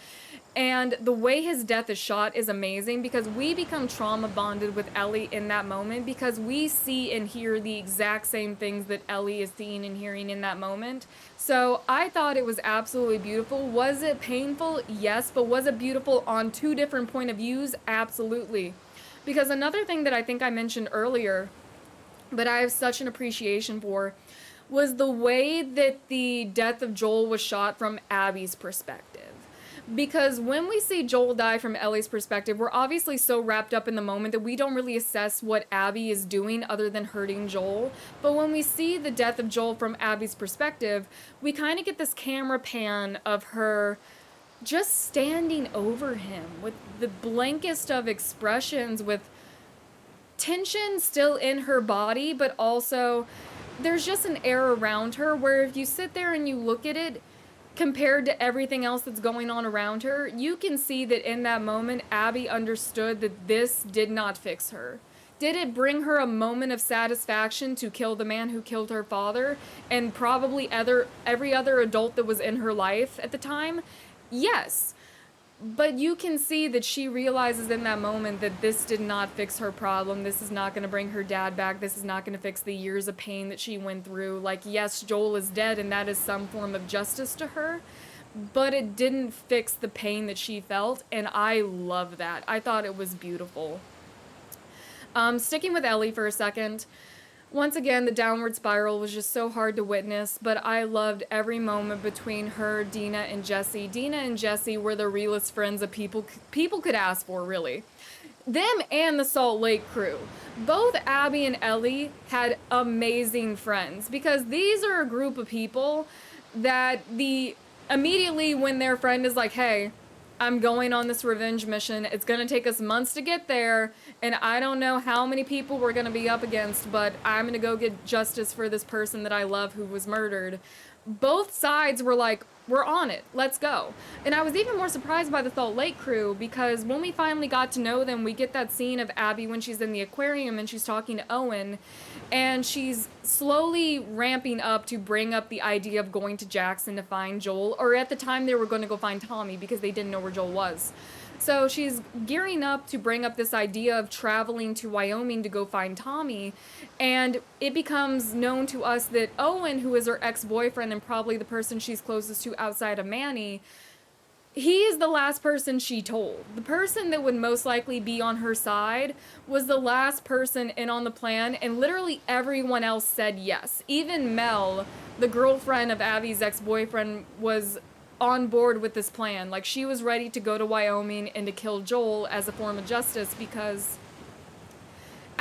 And the way his death is shot is amazing because we become trauma bonded with Ellie in that moment because we see and hear the exact same things that Ellie is seeing and hearing in that moment. So I thought it was absolutely beautiful. Was it painful? Yes, but was it beautiful on two different point of views? Absolutely. Because another thing that I think I mentioned earlier, but I have such an appreciation for, was the way that the death of Joel was shot from Abby's perspective. Because when we see Joel die from Ellie's perspective, we're obviously so wrapped up in the moment that we don't really assess what Abby is doing other than hurting Joel. But when we see the death of Joel from Abby's perspective, we kind of get this camera pan of her just standing over him with the blankest of expressions, with tension still in her body, but also there's just an air around her where if you sit there and you look at it, compared to everything else that's going on around her, you can see that in that moment, Abby understood that this did not fix her. Did it bring her a moment of satisfaction to kill the man who killed her father and probably every other adult that was in her life at the time? Yes. But you can see that she realizes in that moment that this did not fix her problem. This is not going to bring her dad back. This is not going to fix the years of pain that she went through. Like, yes, Joel is dead, and that is some form of justice to her. But it didn't fix the pain that she felt, and I love that. I thought it was beautiful. Sticking with Ellie for a second. Once again, the downward spiral was just so hard to witness, but I loved every moment between her, Dina, and Jesse. Dina and Jesse were the realest friends that people could ask for, really. Them and the Salt Lake crew. Both Abby and Ellie had amazing friends, because these are a group of people that immediately when their friend is like, hey, I'm going on this revenge mission. It's going to take us months to get there, and I don't know how many people we're going to be up against, but I'm going to go get justice for this person that I love who was murdered. Both sides were like, we're on it. Let's go. And I was even more surprised by the Salt Lake crew, because when we finally got to know them, we get that scene of Abby when she's in the aquarium and she's talking to Owen, and she's slowly ramping up to bring up the idea of going to Jackson to find Joel, or at the time they were going to go find Tommy because they didn't know where Joel was. So she's gearing up to bring up this idea of traveling to Wyoming to go find Tommy, and it becomes known to us that Owen, who is her ex-boyfriend and probably the person she's closest to outside of Manny, he is the last person she told. The person that would most likely be on her side was the last person in on the plan, and literally everyone else said yes. Even Mel, the girlfriend of Abby's ex-boyfriend, was on board with this plan. Like, she was ready to go to Wyoming and to kill Joel as a form of justice, because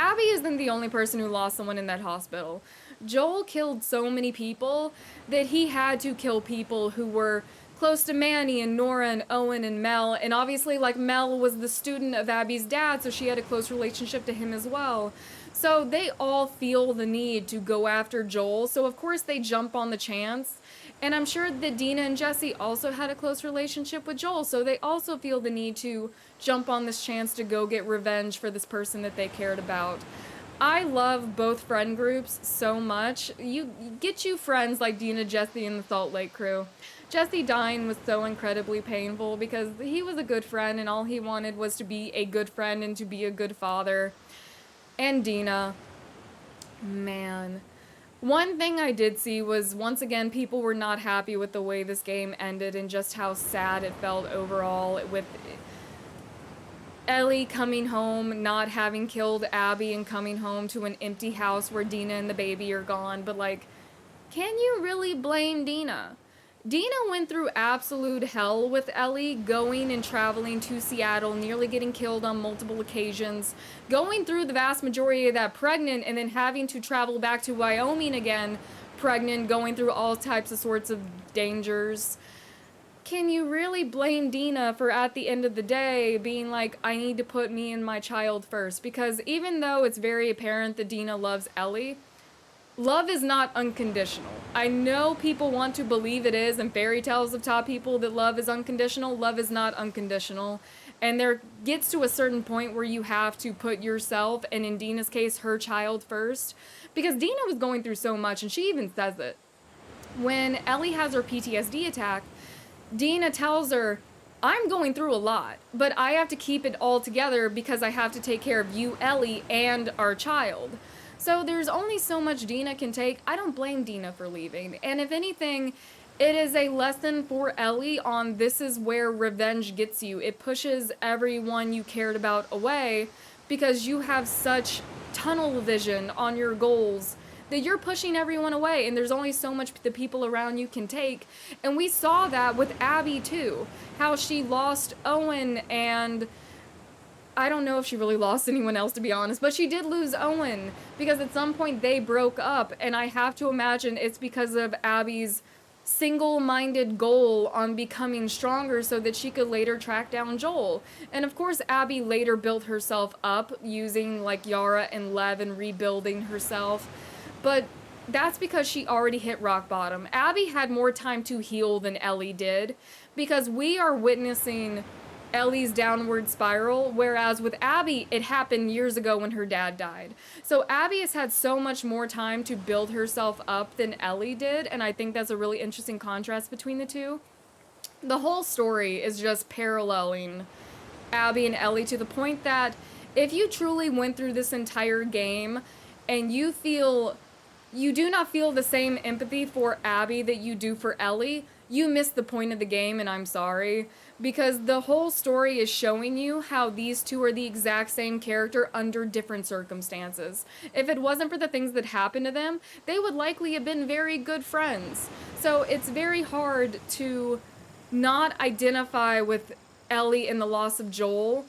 Abby isn't the only person who lost someone in that hospital. Joel killed so many people that he had to kill people who were close to Manny and Nora and Owen and Mel, and obviously, like, Mel was the student of Abby's dad, so she had a close relationship to him as well. So they all feel the need to go after Joel, so of course they jump on the chance. And I'm sure that Dina and Jesse also had a close relationship with Joel, so they also feel the need to jump on this chance to go get revenge for this person that they cared about. I love both friend groups so much. You get you friends like Dina, Jesse, and the Salt Lake crew. Jesse dying was so incredibly painful because he was a good friend and all he wanted was to be a good friend and to be a good father. And Dina, man. One thing I did see was, once again, people were not happy with the way this game ended and just how sad it felt overall, with Ellie coming home, not having killed Abby, and coming home to an empty house where Dina and the baby are gone. But, like, can you really blame Dina? Dina went through absolute hell with Ellie, going and traveling to Seattle, nearly getting killed on multiple occasions, going through the vast majority of that pregnant, and then having to travel back to Wyoming again, pregnant, going through all types of sorts of dangers. Can you really blame Dina for, at the end of the day, being like, I need to put me and my child first? Because even though it's very apparent that Dina loves Ellie, love is not unconditional. I know people want to believe it is, and fairy tales have taught people that love is unconditional. Love is not unconditional. And there gets to a certain point where you have to put yourself, and in Dina's case, her child first. Because Dina was going through so much, and she even says it. When Ellie has her PTSD attack, Dina tells her, I'm going through a lot, but I have to keep it all together because I have to take care of you, Ellie, and our child. So there's only so much Dina can take. I don't blame Dina for leaving. And if anything, it is a lesson for Ellie on this is where revenge gets you. It pushes everyone you cared about away because you have such tunnel vision on your goals that you're pushing everyone away and there's only so much the people around you can take. And we saw that with Abby too, how she lost Owen, and I don't know if she really lost anyone else, to be honest, but she did lose Owen because at some point they broke up, and I have to imagine it's because of Abby's single-minded goal on becoming stronger so that she could later track down Joel. And of course Abby later built herself up using like Yara and Lev and rebuilding herself, but that's because she already hit rock bottom. Abby had more time to heal than Ellie did, because we are witnessing Ellie's downward spiral, whereas with Abby, it happened years ago when her dad died. So Abby has had so much more time to build herself up than Ellie did, and I think that's a really interesting contrast between the two. The whole story is just paralleling Abby and Ellie to the point that if you truly went through this entire game and you do not feel the same empathy for Abby that you do for Ellie, you missed the point of the game, and I'm sorry. Because the whole story is showing you how these two are the exact same character under different circumstances. If it wasn't for the things that happened to them, they would likely have been very good friends. So it's very hard to not identify with Ellie in the loss of Joel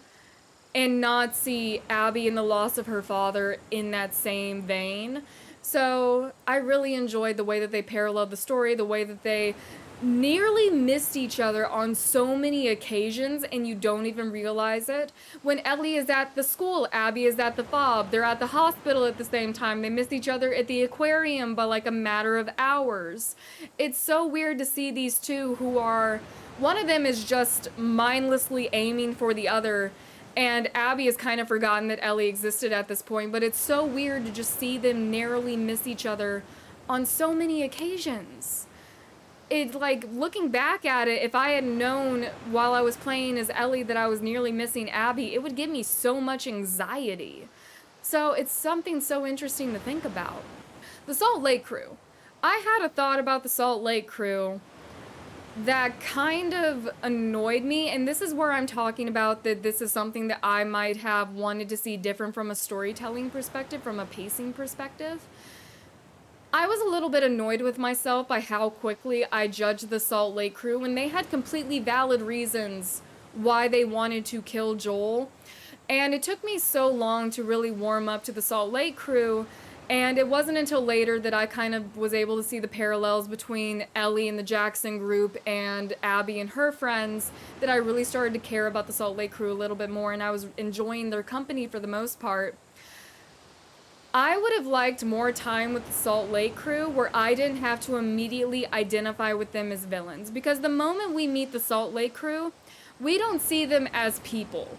and not see Abby in the loss of her father in that same vein. So I really enjoyed the way that they paralleled the story, the way that they nearly missed each other on so many occasions and you don't even realize it. When Ellie is at the school, Abby is at the fob. They're at the hospital at the same time. They missed each other at the aquarium by like a matter of hours. It's so weird to see these two who are, one of them is just mindlessly aiming for the other, and Abby has kind of forgotten that Ellie existed at this point, but it's so weird to just see them narrowly miss each other on so many occasions. It's like, looking back at it, if I had known while I was playing as Ellie that I was nearly missing Abby, it would give me so much anxiety. So it's something so interesting to think about. The Salt Lake crew. I had a thought about the Salt Lake crew that kind of annoyed me, and this is where I'm talking about that this is something that I might have wanted to see different from a storytelling perspective, from a pacing perspective. I was a little bit annoyed with myself by how quickly I judged the Salt Lake crew when they had completely valid reasons why they wanted to kill Joel. And it took me so long to really warm up to the Salt Lake crew, and it wasn't until later that I kind of was able to see the parallels between Ellie and the Jackson group and Abby and her friends that I really started to care about the Salt Lake crew a little bit more, and I was enjoying their company for the most part. I would have liked more time with the Salt Lake crew where I didn't have to immediately identify with them as villains. Because the moment we meet the Salt Lake crew, we don't see them as people.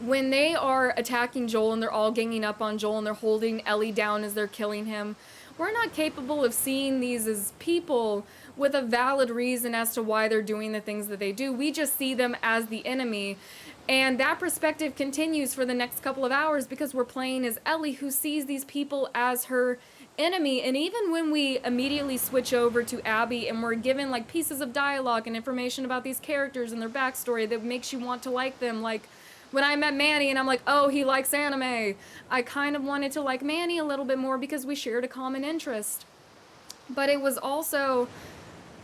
When they are attacking Joel and they're all ganging up on Joel and they're holding Ellie down as they're killing him, we're not capable of seeing these as people with a valid reason as to why they're doing the things that they do. We just see them as the enemy. And that perspective continues for the next couple of hours because we're playing as Ellie, who sees these people as her enemy. And even when we immediately switch over to Abby and we're given like pieces of dialogue and information about these characters and their backstory that makes you want to like them, like when I met Manny and I'm like, oh, he likes anime, I kind of wanted to like Manny a little bit more because we shared a common interest. But it was also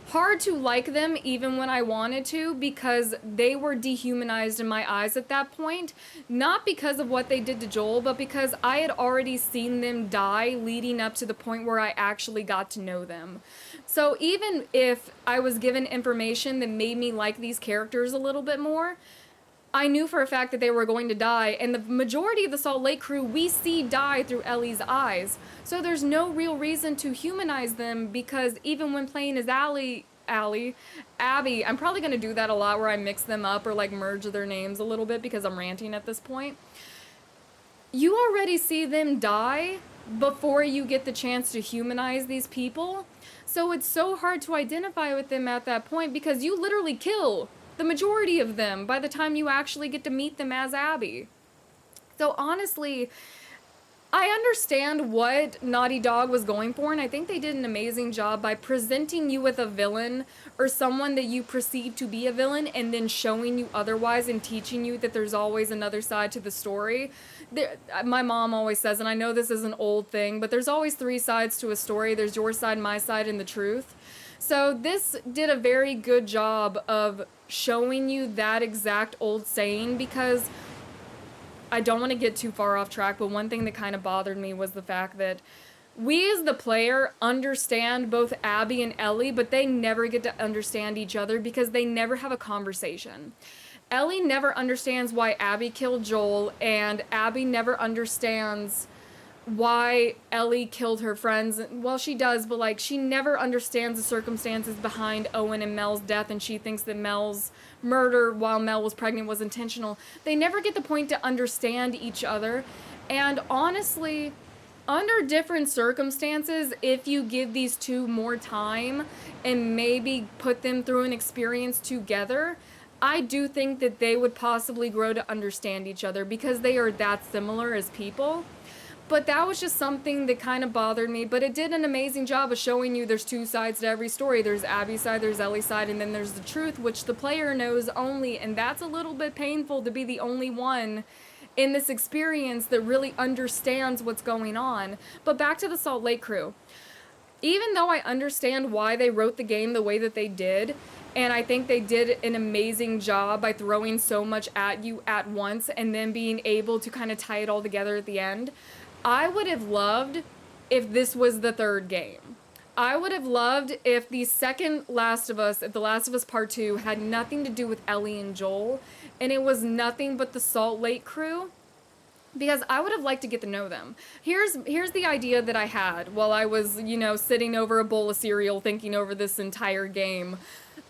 hard to like them even when I wanted to because they were dehumanized in my eyes at that point. Not because of what they did to Joel, but because I had already seen them die leading up to the point where I actually got to know them. So even if I was given information that made me like these characters a little bit more, I knew for a fact that they were going to die, and the majority of the Salt Lake crew we see die through Ellie's eyes. So there's no real reason to humanize them because even when playing as Abby, I'm probably going to do that a lot where I mix them up or like merge their names a little bit because I'm ranting at this point. You already see them die before you get the chance to humanize these people. So it's so hard to identify with them at that point because you literally kill the majority of them by the time you actually get to meet them as Abby. So honestly, I understand what Naughty Dog was going for, and I think they did an amazing job by presenting you with a villain or someone that you perceive to be a villain and then showing you otherwise and teaching you that there's always another side to the story. My mom always says, and I know this is an old thing, but there's always 3 sides to a story. There's your side, my side, and the truth. So this did a very good job of showing you that exact old saying, because I don't want to get too far off track, but one thing that kind of bothered me was the fact that we as the player understand both Abby and Ellie, but they never get to understand each other because they never have a conversation. Ellie never understands why Abby killed Joel, and Abby never understands why Ellie killed her friends. Well, she does, but like, she never understands the circumstances behind Owen and Mel's death, and she thinks that Mel's murder while Mel was pregnant was intentional. They never get the point to understand each other. And honestly, under different circumstances, if you give these 2 more time and maybe put them through an experience together, I do think that they would possibly grow to understand each other because they are that similar as people. But that was just something that kind of bothered me. But it did an amazing job of showing you there's 2 sides to every story. There's Abby's side, there's Ellie's side, and then there's the truth, which the player knows only. And that's a little bit painful to be the only one in this experience that really understands what's going on. But back to the Salt Lake crew. Even though I understand why they wrote the game the way that they did, and I think they did an amazing job by throwing so much at you at once and then being able to kind of tie it all together at the end, I would have loved if this was the 3rd game. I would have loved if the second Last of Us, if The Last of Us Part 2 had nothing to do with Ellie and Joel, and it was nothing but the Salt Lake crew, because I would have liked to get to know them. Here's the idea that I had while I was, sitting over a bowl of cereal thinking over this entire game.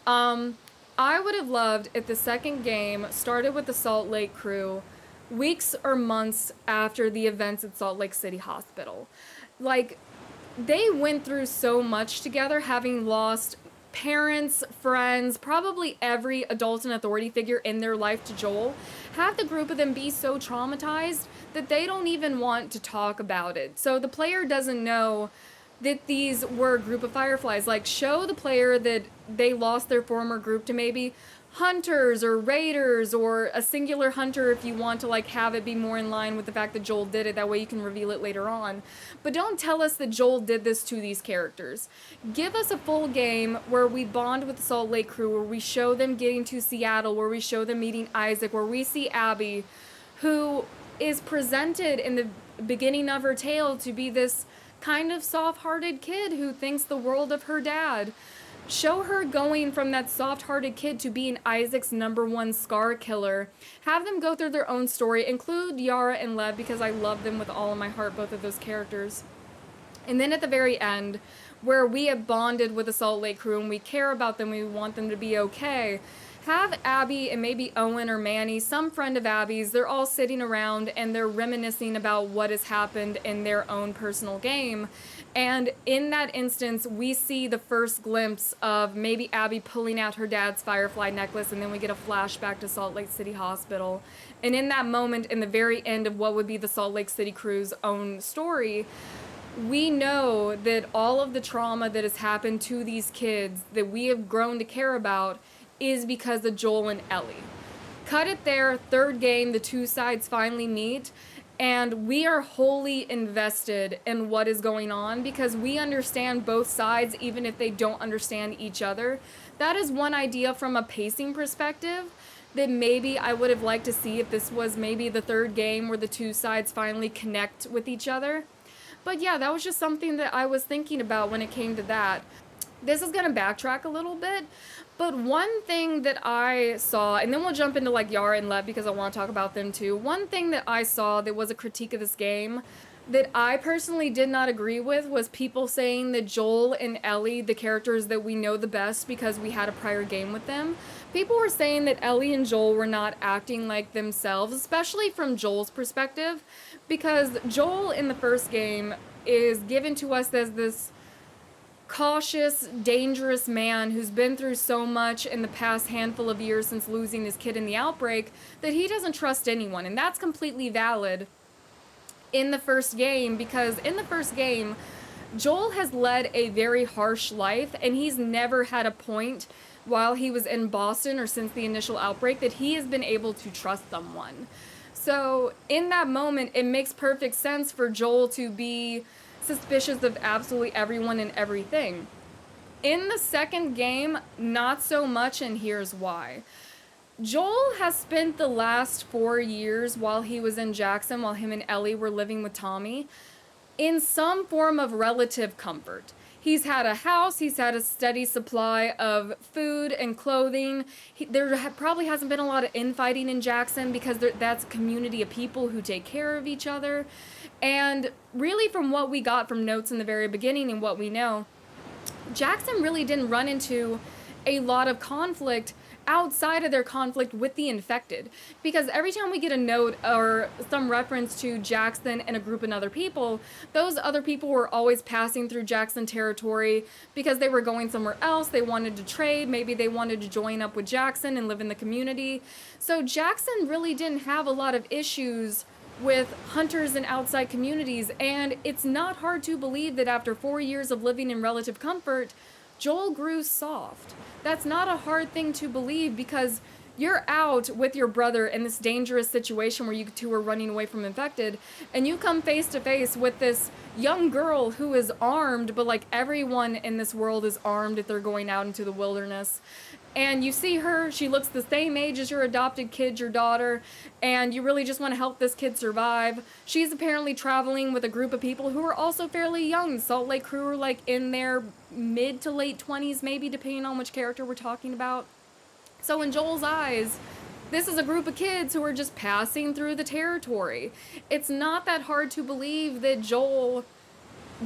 I would have loved if the second game started with the Salt Lake crew weeks or months after the events at Salt Lake City Hospital. Like, they went through so much together, having lost parents, friends, probably every adult and authority figure in their life to Joel. Have the group of them be so traumatized that they don't even want to talk about it. So the player doesn't know that these were a group of Fireflies. Like, show the player that they lost their former group to maybe hunters or raiders or a singular hunter if you want to like have it be more in line with the fact that Joel did it. That way you can reveal it later on. But don't tell us that Joel did this to these characters. Give us a full game where we bond with the Salt Lake crew, where we show them getting to Seattle, where we show them meeting Isaac, where we see Abby, who is presented in the beginning of her tale to be this kind of soft-hearted kid who thinks the world of her dad. Show her going from that soft-hearted kid to being Isaac's #1 scar killer. Have them go through their own story. Include Yara and Lev because I love them with all of my heart, both of those characters. And then at the very end, where we have bonded with the Salt Lake crew and we care about them, we want them to be okay, have Abby and maybe Owen or Manny, some friend of Abby's, they're all sitting around and they're reminiscing about what has happened in their own personal game. And in that instance, we see the first glimpse of maybe Abby pulling out her dad's Firefly necklace, and then we get a flashback to Salt Lake City Hospital. And in that moment, in the very end of what would be the Salt Lake City crew's own story, we know that all of the trauma that has happened to these kids that we have grown to care about is because of Joel and Ellie. Cut it there, 3rd game, the 2 sides finally meet, and we are wholly invested in what is going on because we understand both sides even if they don't understand each other. That is one idea from a pacing perspective that maybe I would have liked to see if this was maybe the 3rd game where the 2 sides finally connect with each other. But yeah, that was just something that I was thinking about when it came to that. This is going to backtrack a little bit, but one thing that I saw, and then we'll jump into like Yara and Lev because I want to talk about them too. One thing that I saw that was a critique of this game that I personally did not agree with was people saying that Joel and Ellie, the characters that we know the best because we had a prior game with them, people were saying that Ellie and Joel were not acting like themselves, especially from Joel's perspective, because Joel in the first game is given to us as this cautious, dangerous man who's been through so much in the past handful of years since losing his kid in the outbreak that he doesn't trust anyone, and that's completely valid. in the first game, because in the first game, Joel has led a very harsh life, and he's never had a point while he was in Boston or since the initial outbreak that he has been able to trust someone. So in that moment, it makes perfect sense for Joel to be suspicious of absolutely everyone and everything. In the second game, not so much, and here's why. Joel has spent the last 4 years while he was in Jackson, while him and Ellie were living with Tommy, in some form of relative comfort. He's had a house, he's had a steady supply of food and clothing. Probably hasn't been a lot of infighting in Jackson because that's a community of people who take care of each other. And really, from what we got from notes in the very beginning and what we know, Jackson really didn't run into a lot of conflict outside of their conflict with the infected, because every time we get a note or some reference to Jackson and a group of other people, those other people were always passing through Jackson territory because they were going somewhere else, they wanted to trade, maybe they wanted to join up with Jackson and live in the community. So Jackson really didn't have a lot of issues with hunters and outside communities, and it's not hard to believe that after 4 years of living in relative comfort, Joel grew soft. That's not a hard thing to believe, because you're out with your brother in this dangerous situation where you two are running away from infected, and you come face to face with this young girl who is armed, but like everyone in this world is armed if they're going out into the wilderness. And you see her, she looks the same age as your adopted kid, your daughter, and you really just want to help this kid survive. She's apparently traveling with a group of people who are also fairly young. Salt Lake crew are like in their mid to late 20s, maybe, depending on which character we're talking about. So in Joel's eyes, this is a group of kids who are just passing through the territory. It's not that hard to believe that Joel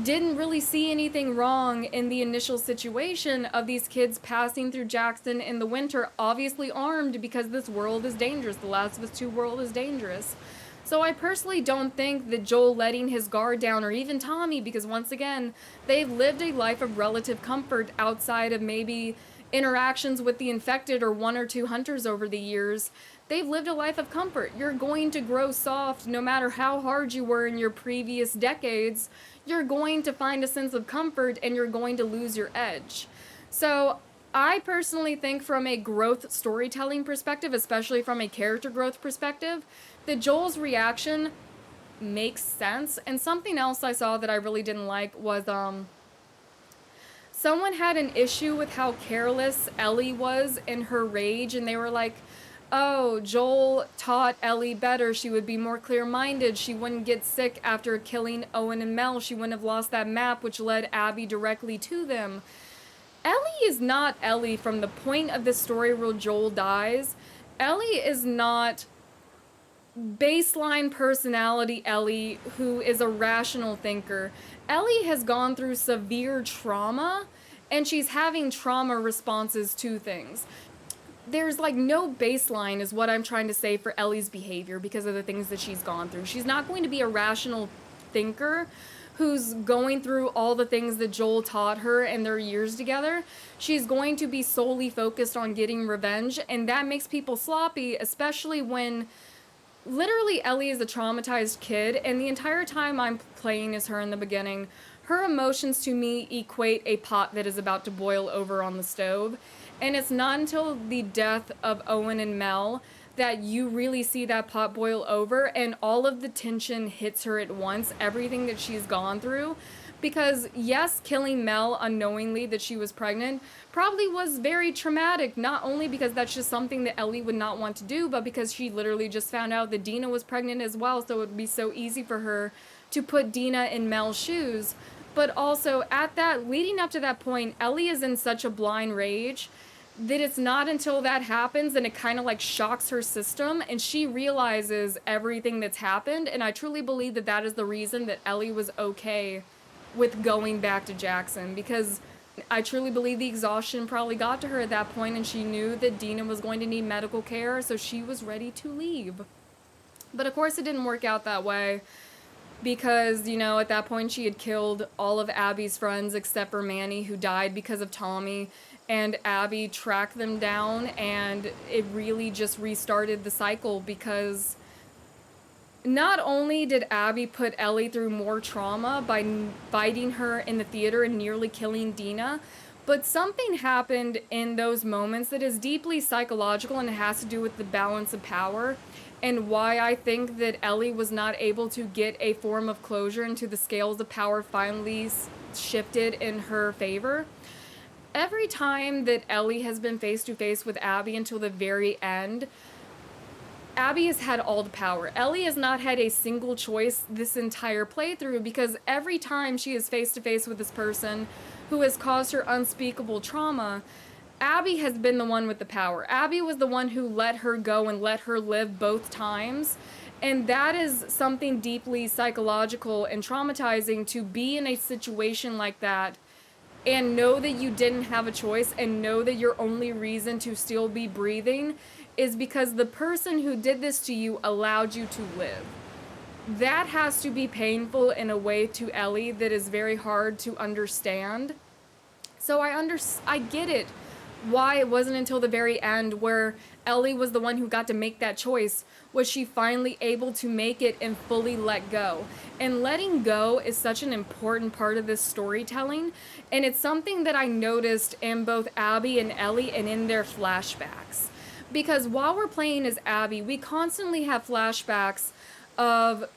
didn't really see anything wrong in the initial situation of these kids passing through Jackson in the winter, obviously armed, because this world is dangerous. The Last of Us 2 world is dangerous. So I personally don't think that Joel letting his guard down, or even Tommy, because once again, they've lived a life of relative comfort outside of maybe interactions with the infected or 1 or 2 hunters over the years. They've lived a life of comfort. You're going to grow soft no matter how hard you were in your previous decades. You're going to find a sense of comfort, and you're going to lose your edge. So I personally think, from a growth storytelling perspective, especially from a character growth perspective, that Joel's reaction makes sense. And something else I saw that I really didn't like was someone had an issue with how careless Ellie was in her rage, and they were like, oh, Joel taught Ellie better. She would be more clear-minded. She wouldn't get sick after killing Owen and Mel. She wouldn't have lost that map, which led Abby directly to them. Ellie is not Ellie from the point of the story where Joel dies. Ellie is not baseline personality Ellie, who is a rational thinker. Ellie has gone through severe trauma, and she's having trauma responses to things. There's like no baseline, is what I'm trying to say, for Ellie's behavior because of the things that she's gone through. She's not going to be a rational thinker who's going through all the things that Joel taught her in their years together. She's going to be solely focused on getting revenge, and that makes people sloppy, especially when literally Ellie is a traumatized kid, and the entire time I'm playing as her in the beginning, her emotions to me equate a pot that is about to boil over on the stove. And it's not until the death of Owen and Mel that you really see that pot boil over, and all of the tension hits her at once, everything that she's gone through. Because yes, killing Mel unknowingly that she was pregnant probably was very traumatic, not only because that's just something that Ellie would not want to do, but because she literally just found out that Dina was pregnant as well, so it would be so easy for her to put Dina in Mel's shoes. But also, leading up to that point, Ellie is in such a blind rage that it's not until that happens and it kind of like shocks her system and she realizes everything that's happened. And I truly believe that that is the reason that Ellie was okay with going back to Jackson, because I truly believe the exhaustion probably got to her at that point, and she knew that Dina was going to need medical care, so she was ready to leave. But of course it didn't work out that way, because, you know, at that point she had killed all of Abby's friends except for Manny, who died because of Tommy, and Abby tracked them down, and it really just restarted the cycle, because not only did Abby put Ellie through more trauma by fighting her in the theater and nearly killing Dina, but something happened in those moments that is deeply psychological, and it has to do with the balance of power and why I think that Ellie was not able to get a form of closure until the scales of power finally shifted in her favor. Every time that Ellie has been face to face with Abby until the very end, Abby has had all the power. Ellie has not had a single choice this entire playthrough, because every time she is face to face with this person who has caused her unspeakable trauma, Abby has been the one with the power. Abby was the one who let her go and let her live both times. And that is something deeply psychological and traumatizing, to be in a situation like that and know that you didn't have a choice, and know that your only reason to still be breathing is because the person who did this to you allowed you to live. That has to be painful in a way to Ellie that is very hard to understand. So I get it, why it wasn't until the very end, where Ellie was the one who got to make that choice, was she finally able to make it and fully let go. And letting go is such an important part of this storytelling, and it's something that I noticed in both Abby and Ellie and in their flashbacks. Because while we're playing as Abby, we constantly have flashbacks of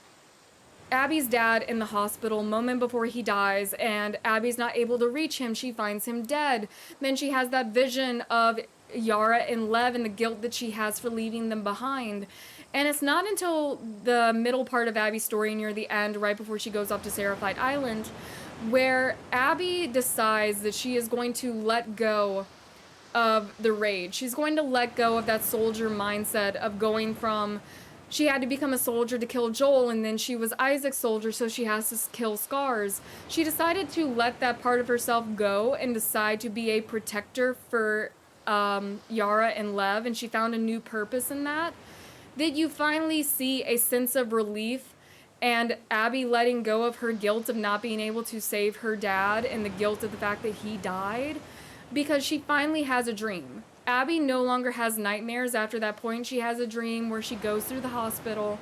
Abby's dad in the hospital moment before he dies, and Abby's not able to reach him. She finds him dead. Then she has that vision of Yara and Lev and the guilt that she has for leaving them behind. And it's not until the middle part of Abby's story, near the end, right before she goes up to Seraphite Island, where Abby decides that she is going to let go of the rage. She's going to let go of that soldier mindset of going from, she had to become a soldier to kill Joel, and then she was Isaac's soldier, so she has to kill Scars. She decided to let that part of herself go and decide to be a protector for Yara and Lev, and she found a new purpose in that. That you finally see a sense of relief, and Abby letting go of her guilt of not being able to save her dad and the guilt of the fact that he died, because she finally has a dream. Abby no longer has nightmares after that point. She has a dream where she goes through the hospital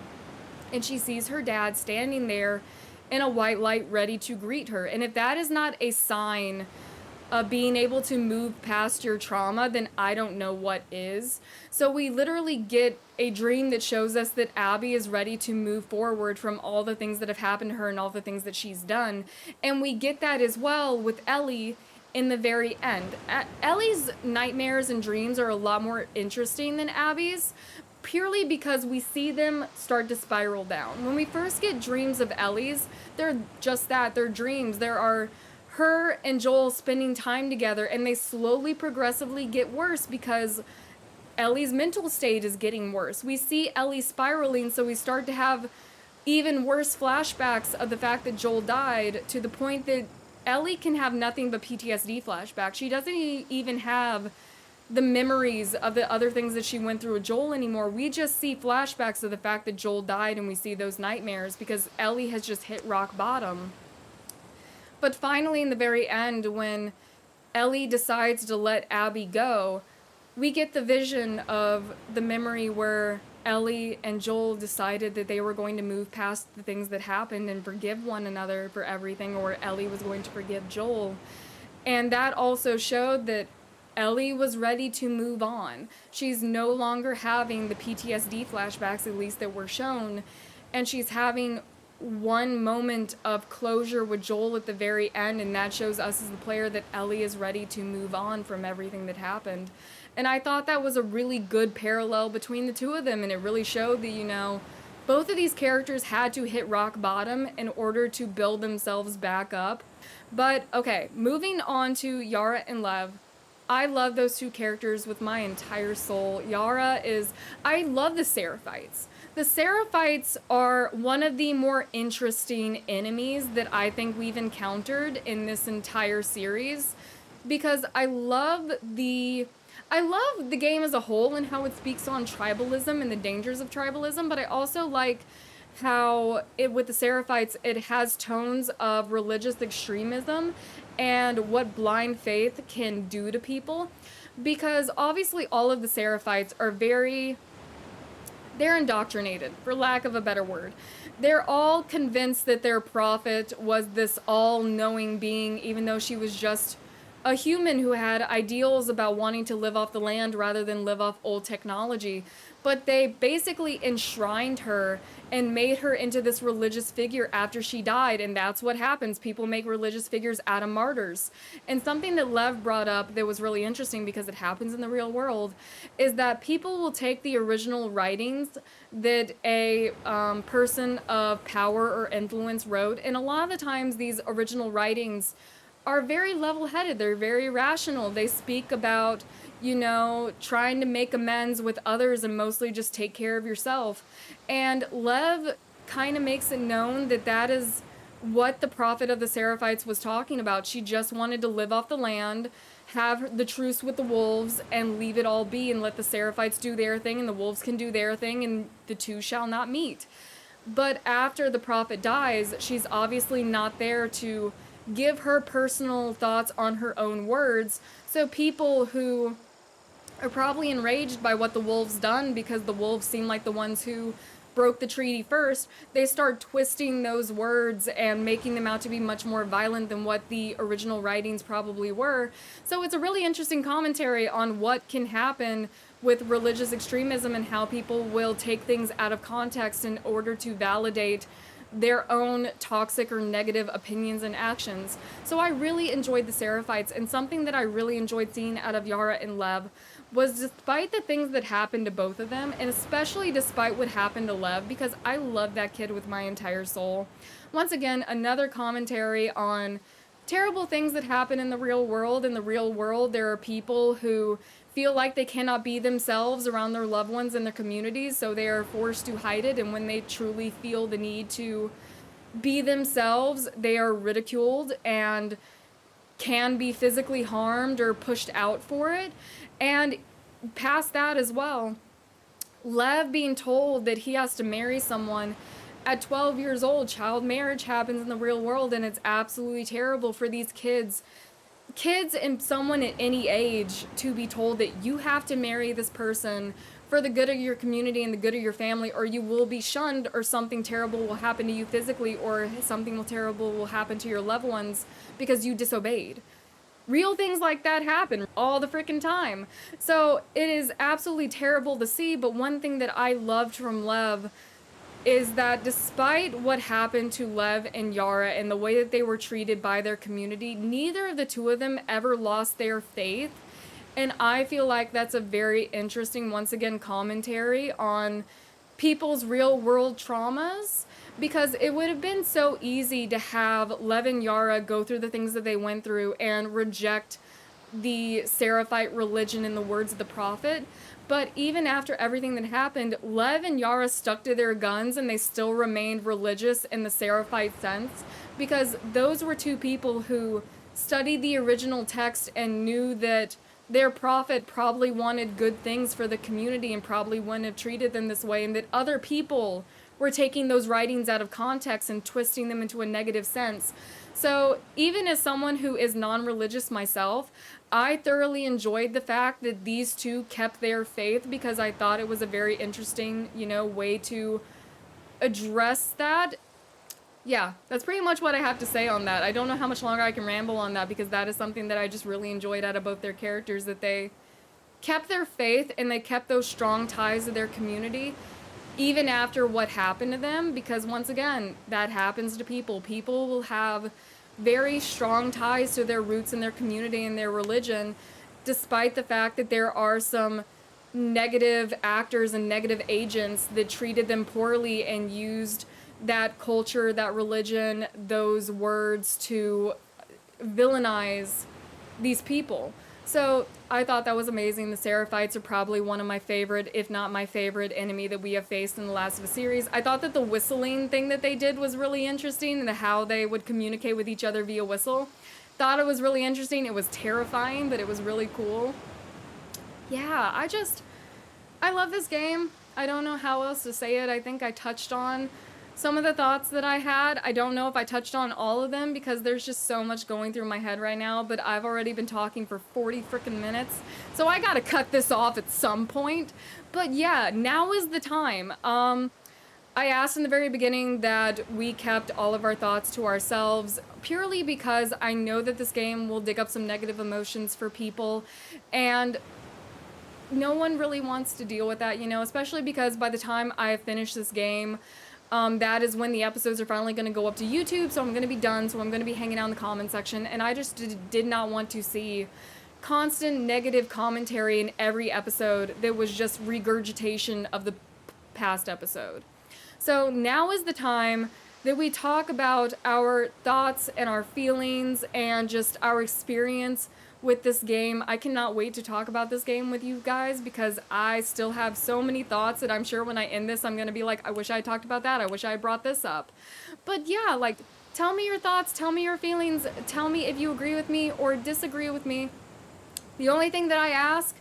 and she sees her dad standing there in a white light ready to greet her. And if that is not a sign of being able to move past your trauma, then I don't know what is. So we literally get a dream that shows us that Abby is ready to move forward from all the things that have happened to her and all the things that she's done. And we get that as well with Ellie in the very end. Ellie's nightmares and dreams are a lot more interesting than Abby's, purely because we see them start to spiral down. When we first get dreams of Ellie's, they're just that, they're dreams. There are her and Joel spending time together, and they slowly, progressively get worse because Ellie's mental state is getting worse. We see Ellie spiraling, so we start to have even worse flashbacks of the fact that Joel died, to the point that Ellie can have nothing but PTSD flashbacks. She doesn't even have the memories of the other things that she went through with Joel anymore. We just see flashbacks of the fact that Joel died, and we see those nightmares because Ellie has just hit rock bottom. But finally, in the very end, when Ellie decides to let Abby go, we get the vision of the memory where Ellie and Joel decided that they were going to move past the things that happened and forgive one another for everything, or Ellie was going to forgive Joel. And that also showed that Ellie was ready to move on. She's no longer having the PTSD flashbacks, at least that were shown, and she's having one moment of closure with Joel at the very end, and that shows us as the player that Ellie is ready to move on from everything that happened. And I thought that was a really good parallel between the two of them, and it really showed that, you know, both of these characters had to hit rock bottom in order to build themselves back up. But, okay, moving on to Yara and Lev. I love those two characters with my entire soul. Yara is... I love the Seraphites. The Seraphites are one of the more interesting enemies that I think we've encountered in this entire series, because I love the game as a whole and how it speaks on tribalism and the dangers of tribalism, but I also like how with the Seraphites, it has tones of religious extremism and what blind faith can do to people, because obviously all of the Seraphites are very they're indoctrinated, for lack of a better word. They're all convinced that their prophet was this all-knowing being, even though she was just a human who had ideals about wanting to live off the land rather than live off old technology. But they basically enshrined her and made her into this religious figure after she died, and that's what happens. People make religious figures out of martyrs. And something that Lev brought up that was really interesting, because it happens in the real world, is that people will take the original writings that a person of power or influence wrote, and a lot of the times these original writings are very level-headed. They're very rational. They speak about, you know, trying to make amends with others and mostly just take care of yourself. And Lev kind of makes it known that that is what the prophet of the Seraphites was talking about. She just wanted to live off the land, have the truce with the wolves, and leave it all be and let the Seraphites do their thing and the wolves can do their thing, and the two shall not meet. But after the prophet dies, she's obviously not there to give her personal thoughts on her own words. So people who are probably enraged by what the wolves done, because the wolves seem like the ones who broke the treaty first, they start twisting those words and making them out to be much more violent than what the original writings probably were. So it's a really interesting commentary on what can happen with religious extremism and how people will take things out of context in order to validate their own toxic or negative opinions and actions. So I really enjoyed the Seraphites, and something that I really enjoyed seeing out of Yara and Lev was, despite the things that happened to both of them, and especially despite what happened to Lev, because I love that kid with my entire soul. Once again, another commentary on terrible things that happen in the real world. In the real world, there are people who feel like they cannot be themselves around their loved ones and their communities, so they are forced to hide it, and when they truly feel the need to be themselves, they are ridiculed and can be physically harmed or pushed out for it. And past that as well, Lev being told that he has to marry someone at 12 years old. Child marriage happens in the real world, and it's absolutely terrible for these kids and someone at any age to be told that you have to marry this person for the good of your community and the good of your family, or you will be shunned, or something terrible will happen to you physically, or something terrible will happen to your loved ones because you disobeyed. Real things like that happen all the freaking time. So it is absolutely terrible to see, but one thing that I loved from Lev is that despite what happened to Lev and Yara and the way that they were treated by their community, neither of the two of them ever lost their faith. And I feel like that's a very interesting, once again, commentary on people's real world traumas, because it would have been so easy to have Lev and Yara go through the things that they went through and reject the Seraphite religion in the words of the prophet. But even after everything that happened, Lev and Yara stuck to their guns, and they still remained religious in the Seraphite sense, because those were two people who studied the original text and knew that their prophet probably wanted good things for the community and probably wouldn't have treated them this way, and that other people were taking those writings out of context and twisting them into a negative sense. So even as someone who is non-religious myself, I thoroughly enjoyed the fact that these two kept their faith, because I thought it was a very interesting, you know, way to address that. Yeah, that's pretty much what I have to say on that. I don't know how much longer I can ramble on that, because that is something that I just really enjoyed out of both their characters, that they kept their faith and they kept those strong ties to their community even after what happened to them, because once again, that happens to people. People will have very strong ties to their roots and their community and their religion, despite the fact that there are some negative actors and negative agents that treated them poorly and used that culture, that religion, those words to villainize these people. So I thought that was amazing. The Seraphites are probably one of my favorite, if not my favorite, enemy that we have faced in the last of the series. I thought that the whistling thing that they did was really interesting, and how they would communicate with each other via whistle. Thought it was really interesting. It was terrifying, but it was really cool. Yeah, I love this game. I don't know how else to say it. I think I touched on some of the thoughts that I had. I don't know if I touched on all of them because there's just so much going through my head right now, but I've already been talking for 40 freaking minutes, so I gotta cut this off at some point. But yeah, now is the time. I asked in the very beginning that we kept all of our thoughts to ourselves purely because I know that this game will dig up some negative emotions for people, and no one really wants to deal with that, you know, especially because by the time I finish this game, that is when the episodes are finally going to go up to YouTube, so I'm going to be done, so I'm going to be hanging out in the comment section, and I just did not want to see constant negative commentary in every episode that was just regurgitation of the past episode. So now is the time that we talk about our thoughts and our feelings and just our experience with this game. I cannot wait to talk about this game with you guys because I still have so many thoughts that I'm sure when I end this, I'm going to be like, I wish I talked about that. I wish I brought this up. But yeah, like, tell me your thoughts, tell me your feelings, tell me if you agree with me or disagree with me. The only thing that I ask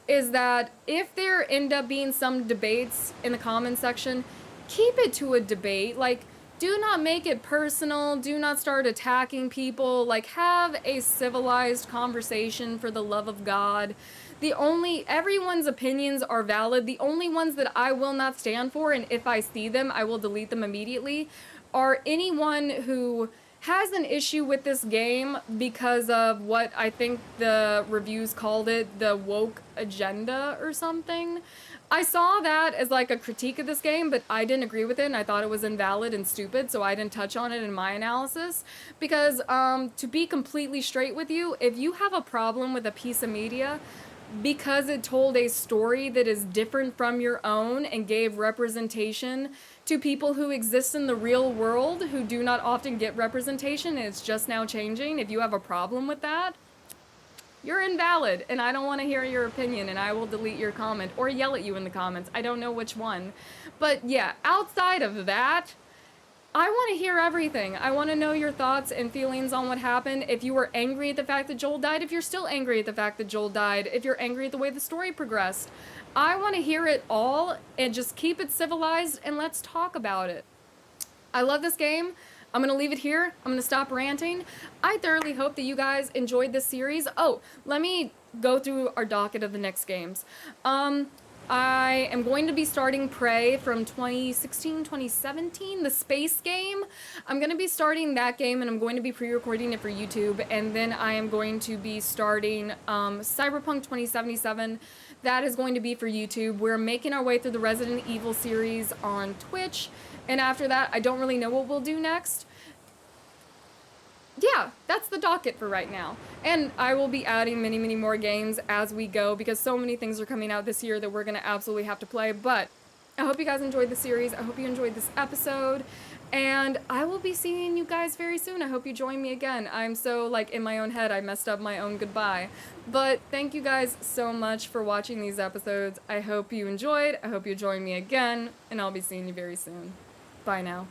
is that if there end up being some debates in the comment section, keep it to a debate. Like, do not make it personal. Do not start attacking people. Like, have a civilized conversation for the love of God. Everyone's opinions are valid. The only ones that I will not stand for, and if I see them, I will delete them immediately, are anyone who has an issue with this game because of what I think the reviews called it, the woke agenda or something. I saw that as like a critique of this game, but I didn't agree with it and I thought it was invalid and stupid, so I didn't touch on it in my analysis. Because to be completely straight with you, if you have a problem with a piece of media because it told a story that is different from your own and gave representation to people who exist in the real world who do not often get representation and it's just now changing, if you have a problem with that, you're invalid, and I don't want to hear your opinion, and I will delete your comment or yell at you in the comments. I don't know which one. But yeah, outside of that, I want to hear everything. I want to know your thoughts and feelings on what happened. If you were angry at the fact that Joel died, if you're still angry at the fact that Joel died, if you're angry at the way the story progressed. I want to hear it all, and just keep it civilized, and let's talk about it. I love this game. I'm going to leave it here. I'm going to stop ranting. I thoroughly hope that you guys enjoyed this series. Oh, let me go through our docket of the next games. I am going to be starting Prey from 2016, 2017, the space game. I'm going to be starting that game, and I'm going to be pre-recording it for YouTube, and then I am going to be starting Cyberpunk 2077. That is going to be for YouTube. We're making our way through the Resident Evil series on Twitch. And after that, I don't really know what we'll do next. Yeah, that's the docket for right now. And I will be adding many, many more games as we go because so many things are coming out this year that we're going to absolutely have to play. But I hope you guys enjoyed the series. I hope you enjoyed this episode. And I will be seeing you guys very soon. I hope you join me again. I'm so, like, in my own head, I messed up my own goodbye. But thank you guys so much for watching these episodes. I hope you enjoyed. I hope you join me again. And I'll be seeing you very soon. Bye now.